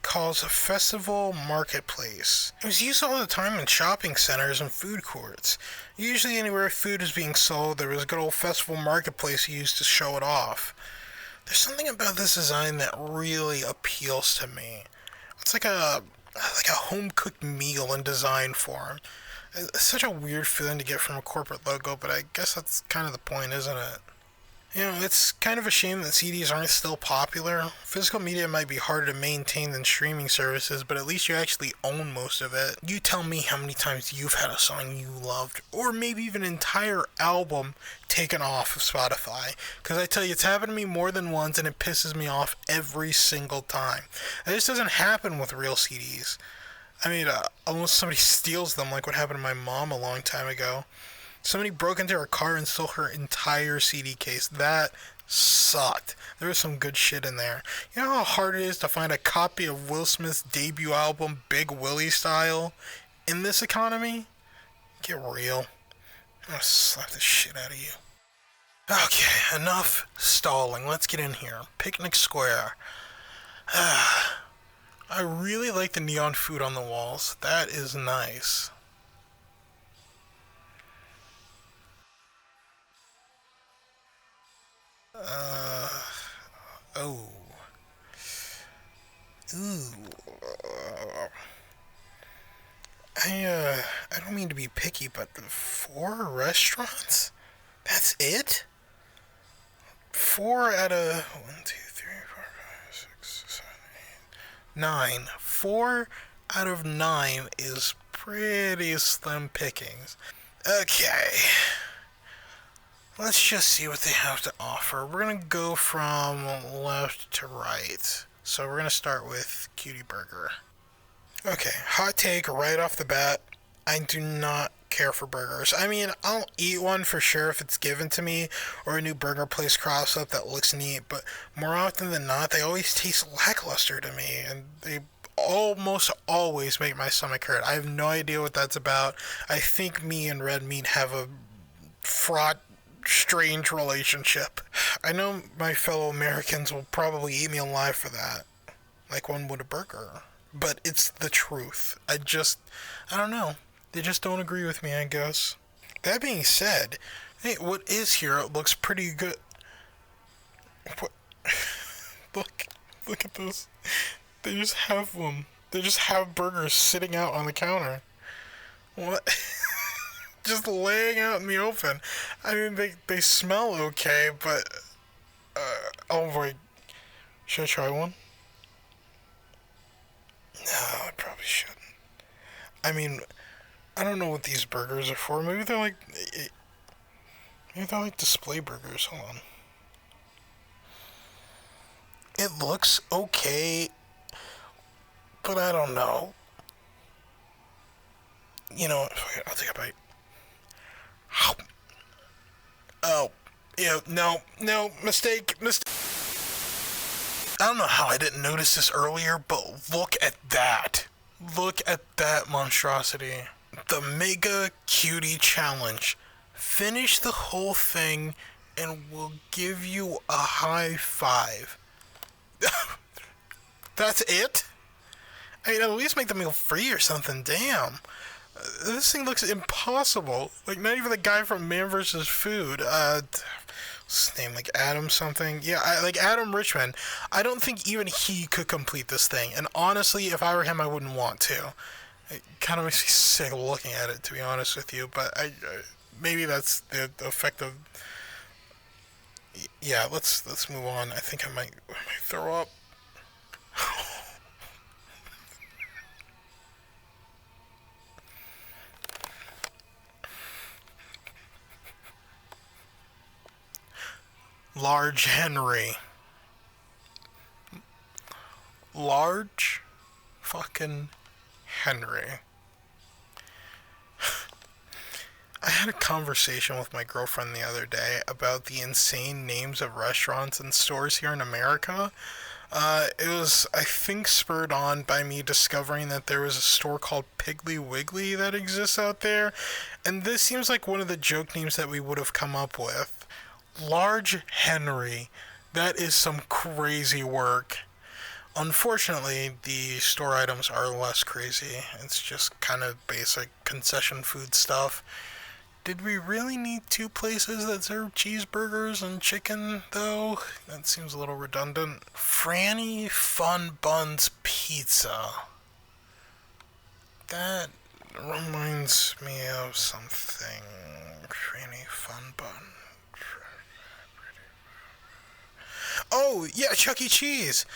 calls a festival marketplace. It was used all the time in shopping centers and food courts. Usually anywhere food is being sold, there was a good old festival marketplace used to show it off. There's something about this design that really appeals to me. It's like a home-cooked meal in design form. It's such a weird feeling to get from a corporate logo, but I guess that's kind of the point, isn't it? You know, it's kind of a shame that CDs aren't still popular. Physical media might be harder to maintain than streaming services, but at least you actually own most of it. You tell me how many times you've had a song you loved, or maybe even an entire album taken off of Spotify. Because I tell you, it's happened to me more than once, and it pisses me off every single time. This doesn't happen with real CDs. I mean, unless somebody steals them, like what happened to my mom a long time ago. Somebody broke into her car and stole her entire CD case. That sucked. There was some good shit in there. You know how hard it is to find a copy of Will Smith's debut album, Big Willie Style, in this economy? Get real. I'm gonna slap the shit out of you. Okay, enough stalling. Let's get in here. Picnic Square. I really like the neon food on the walls. That is nice. Oh. Ooh. I don't mean to be picky, but 4 restaurants? That's it? 4 out of 1, 2, 3, 4, 5, 6, 7, 8, 9. 4 out of 9 is pretty slim pickings. Okay. Let's just see what they have to offer. We're going to go from left to right. So we're going to start with Cutie Burger. Okay, hot take right off the bat. I do not care for burgers. I mean, I'll eat one for sure if it's given to me, or a new burger place cross up that looks neat, but more often than not, they always taste lackluster to me, and they almost always make my stomach hurt. I have no idea what that's about. I think me and red meat have a fraught, strange relationship. I know my fellow Americans will probably eat me alive for that, like one would a burger, but it's the truth. I don't know. They just don't agree with me, I guess. That being said, hey, what is here looks pretty good. What? Look at this. They just have them. They just have burgers sitting out on the counter. What? Just laying out in the open. I mean, they smell okay, but oh boy, should I try one? No, I probably shouldn't. I mean, I don't know what these burgers are for. Maybe they're like display burgers. Hold on. It looks okay, but I don't know. You know what? I'll take a bite. Oh, yeah, no, mistake. I don't know how I didn't notice this earlier, but look at that. Look at that monstrosity. The Mega Cutie Challenge. Finish the whole thing and we'll give you a high five. That's it? I mean, at least make the meal free or something, damn. This thing looks impossible. Like, not even the guy from Man vs. Food. What's his name? Like, Adam something? Yeah, like Adam Richman. I don't think even he could complete this thing. And honestly, if I were him, I wouldn't want to. It kind of makes me sick looking at it, to be honest with you. But maybe that's the effect of... Yeah, let's move on. I think I might throw up. Large Henry. Large fucking Henry. I had a conversation with my girlfriend the other day about the insane names of restaurants and stores here in America. It was, I think, spurred on by me discovering that there was a store called Piggly Wiggly that exists out there, and this seems like one of the joke names that we would have come up with. Large Henry. That is some crazy work. Unfortunately, the store items are less crazy. It's just kind of basic concession food stuff. Did we really need two places that serve cheeseburgers and chicken, though? That seems a little redundant. Franny Fun Buns Pizza. That reminds me of something. Franny Fun Bun. Oh, yeah, Chuck E. Cheese.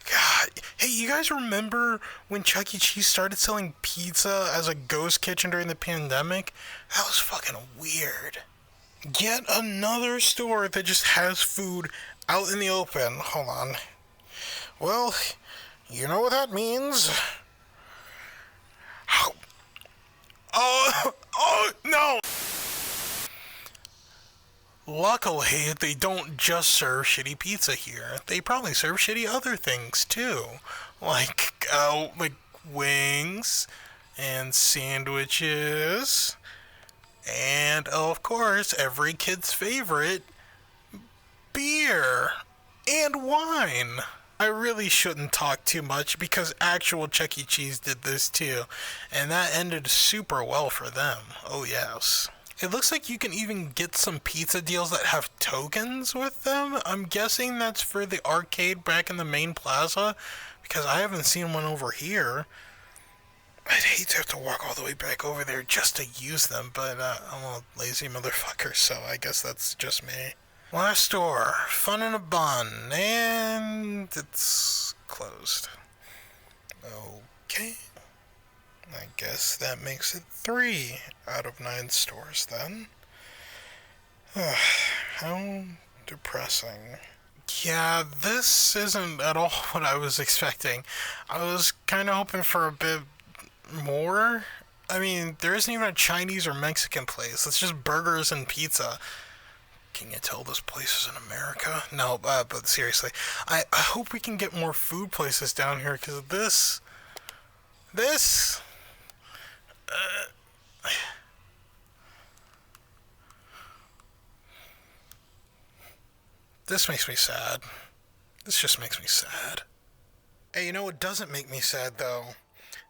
God, hey, you guys remember when Chuck E. Cheese started selling pizza as a ghost kitchen during the pandemic? That was fucking weird. Yet another store that just has food out in the open. Hold on. Well, you know what that means. Oh, no! Luckily, they don't just serve shitty pizza here. They probably serve shitty other things, too. Like wings, and sandwiches, and, of course, every kid's favorite, beer, and wine. I really shouldn't talk too much because actual Chuck E. Cheese did this too, and that ended super well for them. Oh, yes. It looks like you can even get some pizza deals that have tokens with them. I'm guessing that's for the arcade back in the main plaza, because I haven't seen one over here. I'd hate to have to walk all the way back over there just to use them, but I'm a lazy motherfucker, so I guess that's just me. Last store, Fun in a Bun, and it's closed. Okay. I guess that makes it 3 out of 9 stores then. How depressing. Yeah, this isn't at all what I was expecting. I was kind of hoping for a bit more. I mean, there isn't even a Chinese or Mexican place. It's just burgers and pizza. Can you tell this place is in America? No, but seriously, I hope we can get more food places down here, because this makes me sad. This just makes me sad. Hey, you know what doesn't make me sad, though?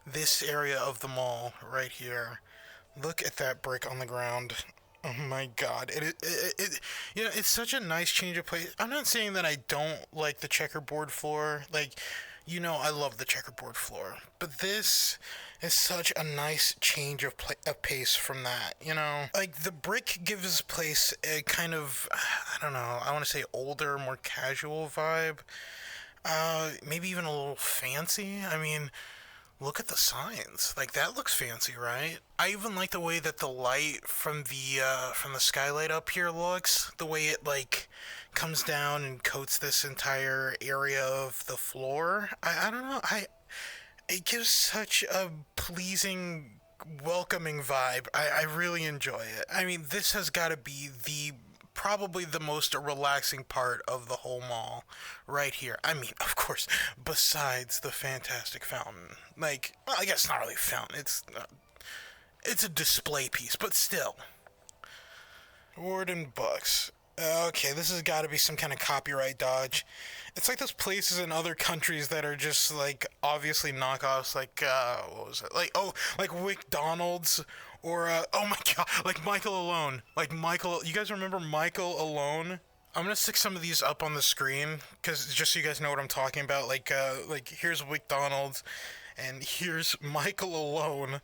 This area of the mall right here. Look at that brick on the ground. Oh my god. You know, it's such a nice change of pace. I'm not saying that I don't like the checkerboard floor. Like, you know, I love the checkerboard floor. But this is such a nice change of pace from that, you know? Like, the brick gives this place a kind of, I don't know, I want to say older, more casual vibe. Maybe even a little fancy. I mean, look at the signs. Like, that looks fancy, right? I even like the way that the light from the skylight up here looks. The way it, like, comes down and coats this entire area of the floor. I don't know. It gives such a pleasing, welcoming vibe. I really enjoy it. I mean, this has got to be probably the most relaxing part of the whole mall right here. I mean, of course, besides the fantastic fountain. Like, well, I guess not really a fountain. It's a display piece, but still. Warden Bucks. Okay, this has got to be some kind of copyright dodge. It's like those places in other countries that are just, like, obviously knockoffs, like, what was it? Like McDonald's, or, oh my god, like meikle Alone. Like meikle, you guys remember meikle Alone? I'm gonna stick some of these up on the screen, because just so you guys know what I'm talking about. Like here's McDonald's, and here's meikle Alone.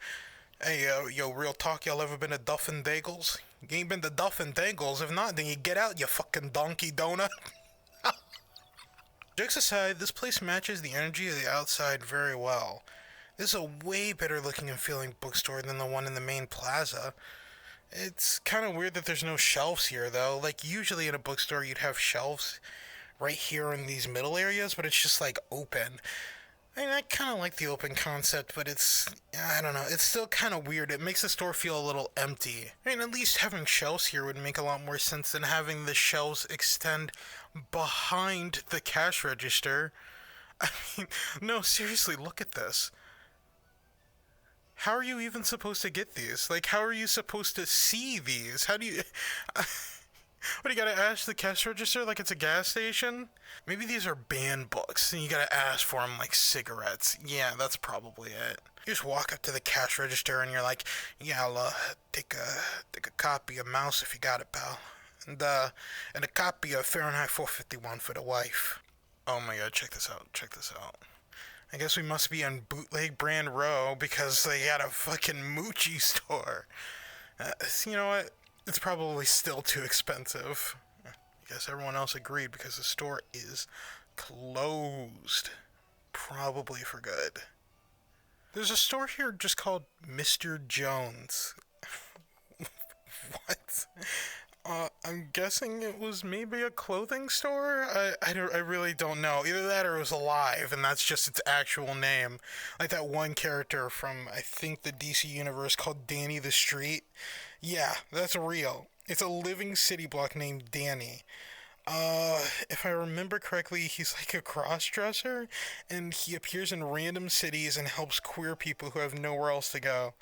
Hey, yo, real talk, y'all ever been to Duff and Dangles? You ain't been to Duff and Dangles? If not, then you get out, you fucking donkey donut. Jokes aside, this place matches the energy of the outside very well. This is a way better looking and feeling bookstore than the one in the main plaza. It's kind of weird that there's no shelves here, though. Like, usually in a bookstore, you'd have shelves right here in these middle areas, but it's just, like, open. I mean, I kind of like the open concept, but I don't know, it's still kind of weird. It makes the store feel a little empty. I mean, at least having shelves here would make a lot more sense than having the shelves extend behind the cash register. I mean, no, seriously, look at this. How are you even supposed to get these? Like, how are you supposed to see these? How do you... What, you gotta ask the cash register like it's a gas station? Maybe these are banned books, and you gotta ask for them like cigarettes. Yeah, that's probably it. You just walk up to the cash register and you're like, yeah, I'll take a copy of Mouse if you got it, pal. And a copy of Fahrenheit 451 for the wife. Oh my god, check this out, check this out. I guess we must be on Bootleg Brand Row because they got a fucking Moochie store. You know what? It's probably still too expensive. I guess everyone else agreed because the store is closed. Probably for good. There's a store here just called Mr. Jones. What? I'm guessing it was maybe a clothing store? I really don't know. Either that or it was Alive, and that's just its actual name. Like that one character from, I think, the DC universe called Danny the Street. Yeah, that's real. It's a living city block named Danny. If I remember correctly, he's like a cross-dresser, and he appears in random cities and helps queer people who have nowhere else to go.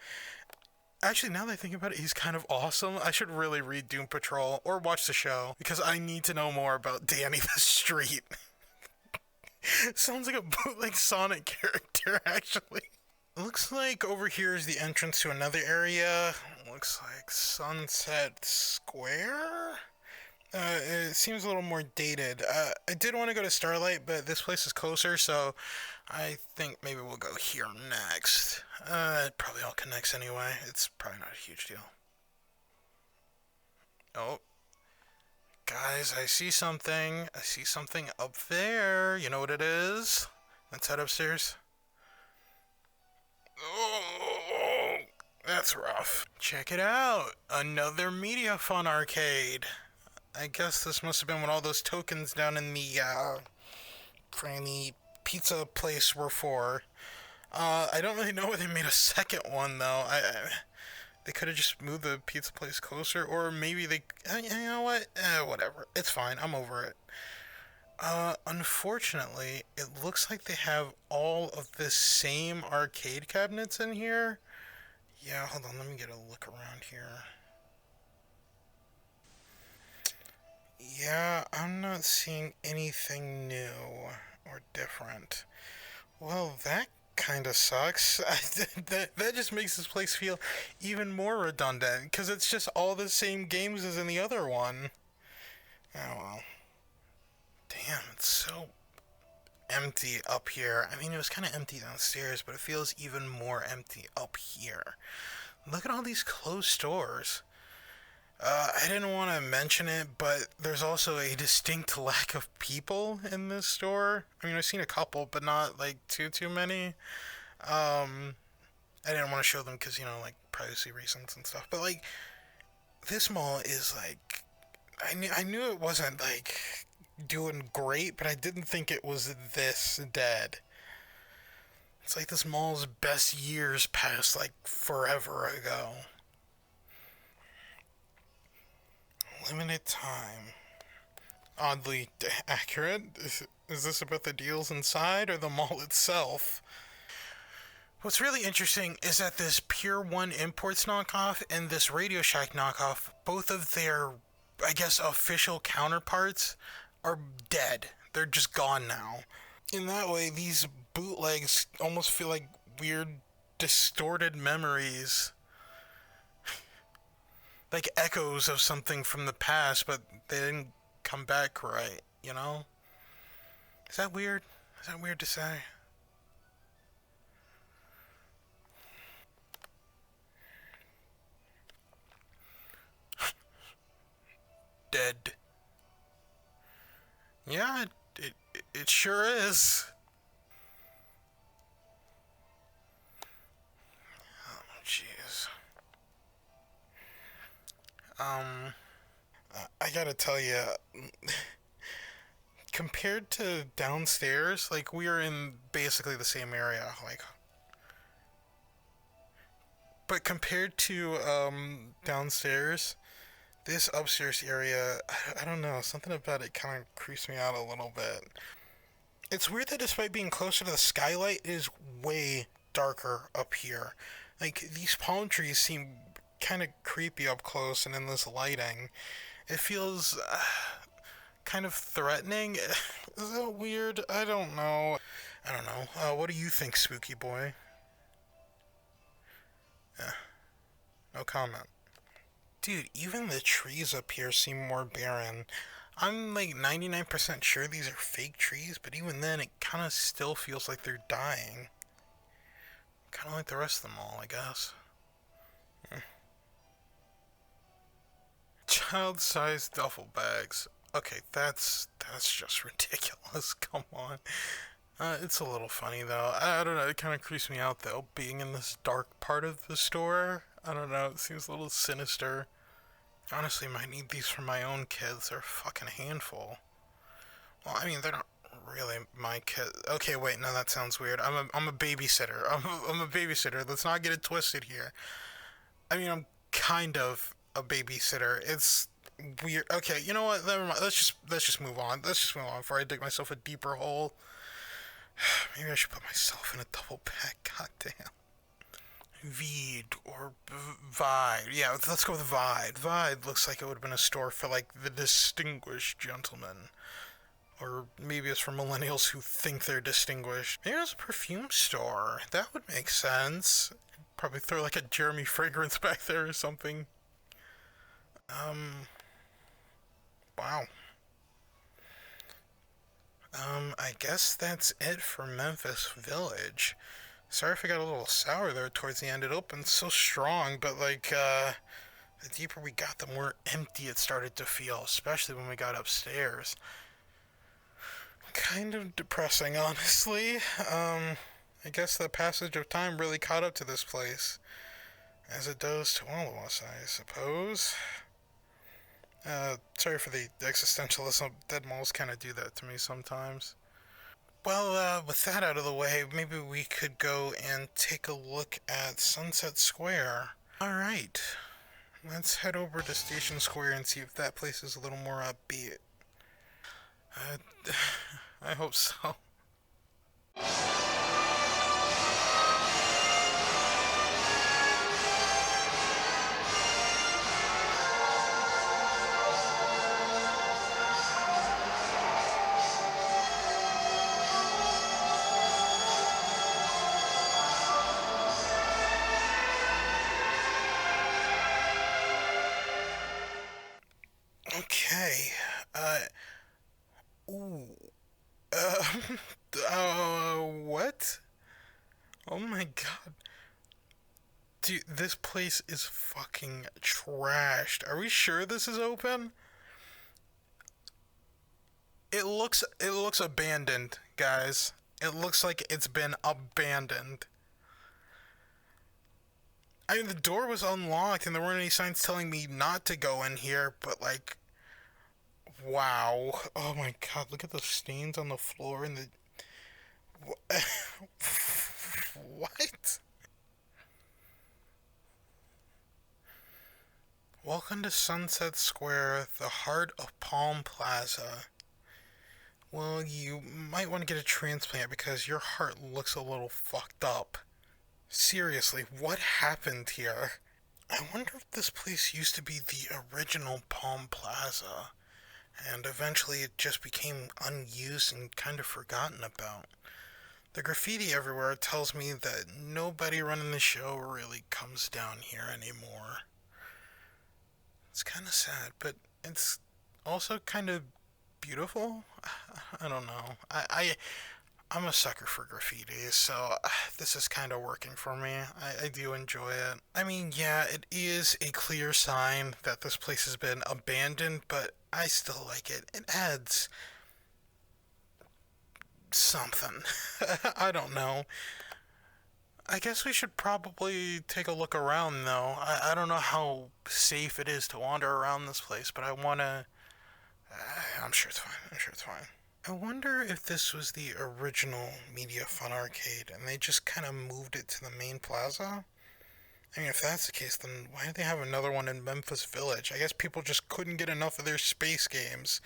Actually, now that I think about it, he's kind of awesome. I should really read Doom Patrol or watch the show because I need to know more about Danny the Street. Sounds like a bootleg Sonic character, actually. Looks like over here is the entrance to another area. Looks like Sunset Square? It seems a little more dated. I did want to go to Starlight, but this place is closer, so I think maybe we'll go here next. It probably all connects anyway. It's probably not a huge deal. Oh. Guys, I see something. I see something up there. You know what it is? Let's head upstairs. Oh, that's rough. Check it out. Another Media Fun arcade. I guess this must have been what all those tokens down in the, Franny pizza place were for. I don't really know why they made a second one, though. They could have just moved the pizza place closer, or maybe they... you know what? Whatever. It's fine. I'm over it. Unfortunately, it looks like they have all of the same arcade cabinets in here. Yeah, hold on. Let me get a look around here. Yeah, I'm not seeing anything new or different. Well, that kind of sucks. That just makes this place feel even more redundant, because it's just all the same games as in the other one. Oh well. Damn, it's so empty up here. I mean, it was kind of empty downstairs, but it feels even more empty up here. Look at all these closed stores. I didn't want to mention it, but there's also a distinct lack of people in this store. I mean, I've seen a couple, but not, like, too many. I didn't want to show them because, you know, like, privacy reasons and stuff. But, like, this mall is, like... I knew it wasn't, like, doing great, but I didn't think it was this dead. It's like this mall's best years passed, like, forever ago. Limited time. Oddly accurate. Is this about the deals inside or the mall itself? What's really interesting is that this Pier 1 Imports knockoff and this Radio Shack knockoff, both of their, I guess, official counterparts are dead. They're just gone now. In that way, these bootlegs almost feel like weird, distorted memories. Like echoes of something from the past, but they didn't come back right, you know? Is that weird? Is that weird to say? Dead. Yeah, it sure is. Oh, jeez. I gotta tell you, compared to downstairs, like, we are in basically the same area, like, but compared to, downstairs, this upstairs area, I don't know, something about it kind of creeps me out a little bit. It's weird that despite being closer to the skylight, it is way darker up here. Like, these palm trees seem kind of creepy up close and in this lighting. It feels kind of threatening. Is that weird? I don't know. I don't know. What do you think, Spooky Boy? Yeah, no comment. Dude, even the trees up here seem more barren. I'm like 99% sure these are fake trees, but even then, it kind of still feels like they're dying. Kind of like the rest of them all, I guess. Child-sized duffel bags. Okay, that's just ridiculous. Come on. It's a little funny though. I don't know. It kind of creeps me out though, being in this dark part of the store. I don't know. It seems a little sinister. Honestly, might need these for my own kids. They're a fucking handful. Well, I mean, they're not really my kids. Okay, wait. No, that sounds weird. I'm a babysitter. I'm a babysitter. Let's not get it twisted here. I mean, I'm kind of a babysitter. It's weird. Okay, you know what? Never mind. Let's just move on. Let's just move on before I dig myself a deeper hole. Maybe I should put myself in a double pack. Goddamn. Vide or Vide. Yeah, let's go with Vide. Vide looks like it would have been a store for like the distinguished gentleman. Or maybe it's for millennials who think they're distinguished. Maybe it's a perfume store. That would make sense. Probably throw like a Jeremy fragrance back there or something. Wow. I guess that's it for Memphis Village. Sorry if I got a little sour there towards the end. It opened so strong, but like, the deeper we got, the more empty it started to feel, especially when we got upstairs. Kind of depressing, honestly. I guess the passage of time really caught up to this place. As it does to all of us, I suppose. Sorry for the existentialism. Dead malls kind of do that to me sometimes. Well, with that out of the way, maybe we could go and take a look at Sunset Square. Alright. Let's head over to Station Square and see if that place is a little more upbeat. I hope so. Okay. Ooh. What? Oh my god. Dude, this place is fucking trashed. Are we sure this is open? It looks abandoned, guys. It looks like it's been abandoned. I mean, the door was unlocked and there weren't any signs telling me not to go in here, but like, wow. Oh my god, look at the stains on the floor and the... What? Welcome to Sunset Square, the heart of Palm Plaza. Well, you might want to get a transplant because your heart looks a little fucked up. Seriously, what happened here? I wonder if this place used to be the original Palm Plaza, and eventually it just became unused and kind of forgotten about. The graffiti everywhere tells me that nobody running the show really comes down here anymore. It's kind of sad, but it's also kind of beautiful. I don't know. I'm a sucker for graffiti, so this is kind of working for me. I do enjoy it. I mean, yeah, it is a clear sign that this place has been abandoned, but I still like it. It adds something. I don't know. I guess we should probably take a look around, though. I don't know how safe it is to wander around this place, but I want to... I'm sure it's fine. I'm sure it's fine. I wonder if this was the original Media Fun Arcade, and they just kind of moved it to the main plaza? I mean, if that's the case, then why do they have another one in Memphis Village? I guess people just couldn't get enough of their space games.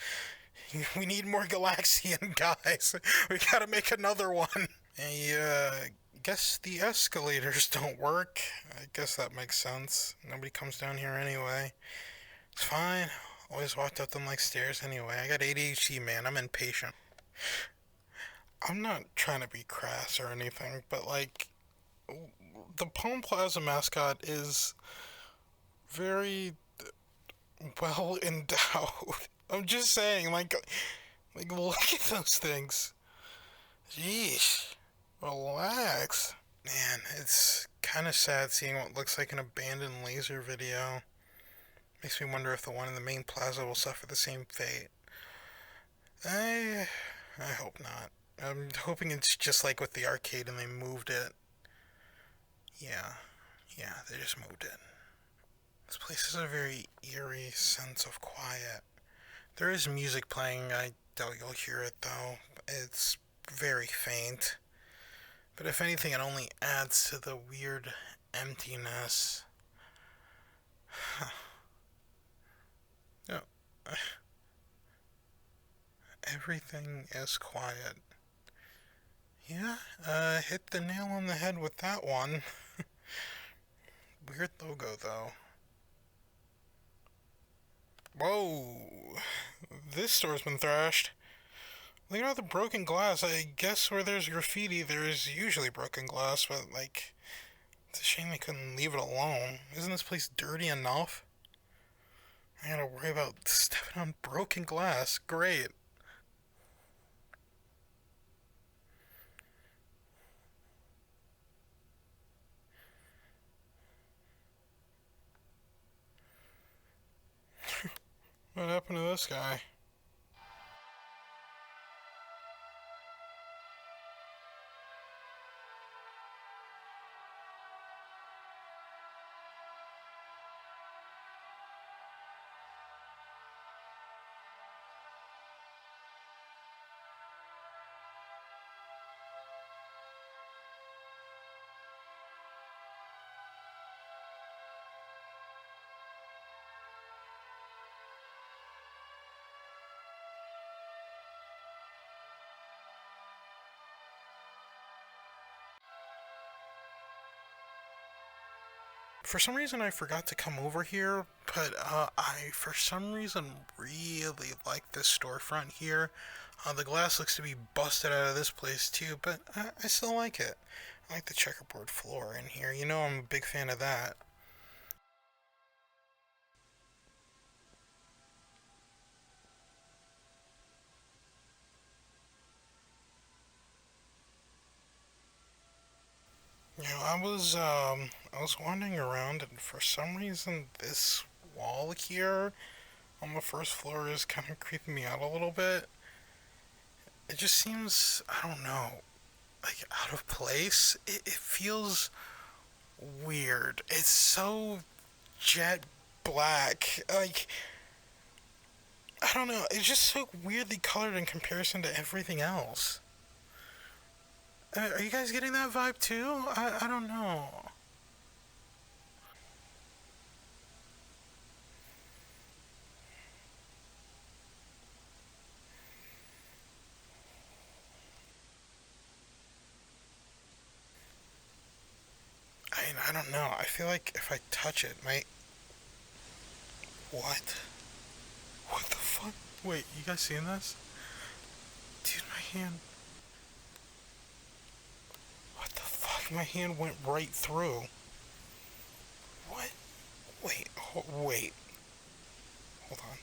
We need more Galaxian, guys. We gotta make another one. I guess the escalators don't work. I guess that makes sense. Nobody comes down here anyway. It's fine. Always walked up them like stairs anyway. I got ADHD, man. I'm impatient. I'm not trying to be crass or anything, but like, the Palm Plaza mascot is very well endowed. I'm just saying, like look at those things. Jeez, relax. Man, it's kind of sad seeing what looks like an abandoned laser video. Makes me wonder if the one in the main plaza will suffer the same fate. I hope not. I'm hoping it's just like with the arcade and they moved it. Yeah, they just moved it. This place has a very eerie sense of quiet. There is music playing, I doubt you'll hear it though. It's very faint. But if anything, it only adds to the weird emptiness. No, everything is quiet. Yeah, hit the nail on the head with that one. Weird logo, though. Whoa! This store's been thrashed. Look at all the broken glass. I guess where there's graffiti, there's usually broken glass, but, like, it's a shame they couldn't leave it alone. Isn't this place dirty enough? I gotta worry about stepping on broken glass. Great. What happened to this guy? For some reason, I forgot to come over here, but I, for some reason, really like this storefront here. The glass looks to be busted out of this place too, but I still like it. I like the checkerboard floor in here. You know I'm a big fan of that. You know, I was wandering around, and for some reason, this wall here on the first floor is kind of creeping me out a little bit. It just seems, I don't know, like out of place. It feels weird. It's so jet black. Like, I don't know. It's just so weirdly colored in comparison to everything else. Are you guys getting that vibe too? I don't know. I don't know. I feel like if I touch it, my... What? What the fuck? Wait, you guys seeing this? Dude, my hand... What the fuck? My hand went right through. What? Wait, wait. Hold on.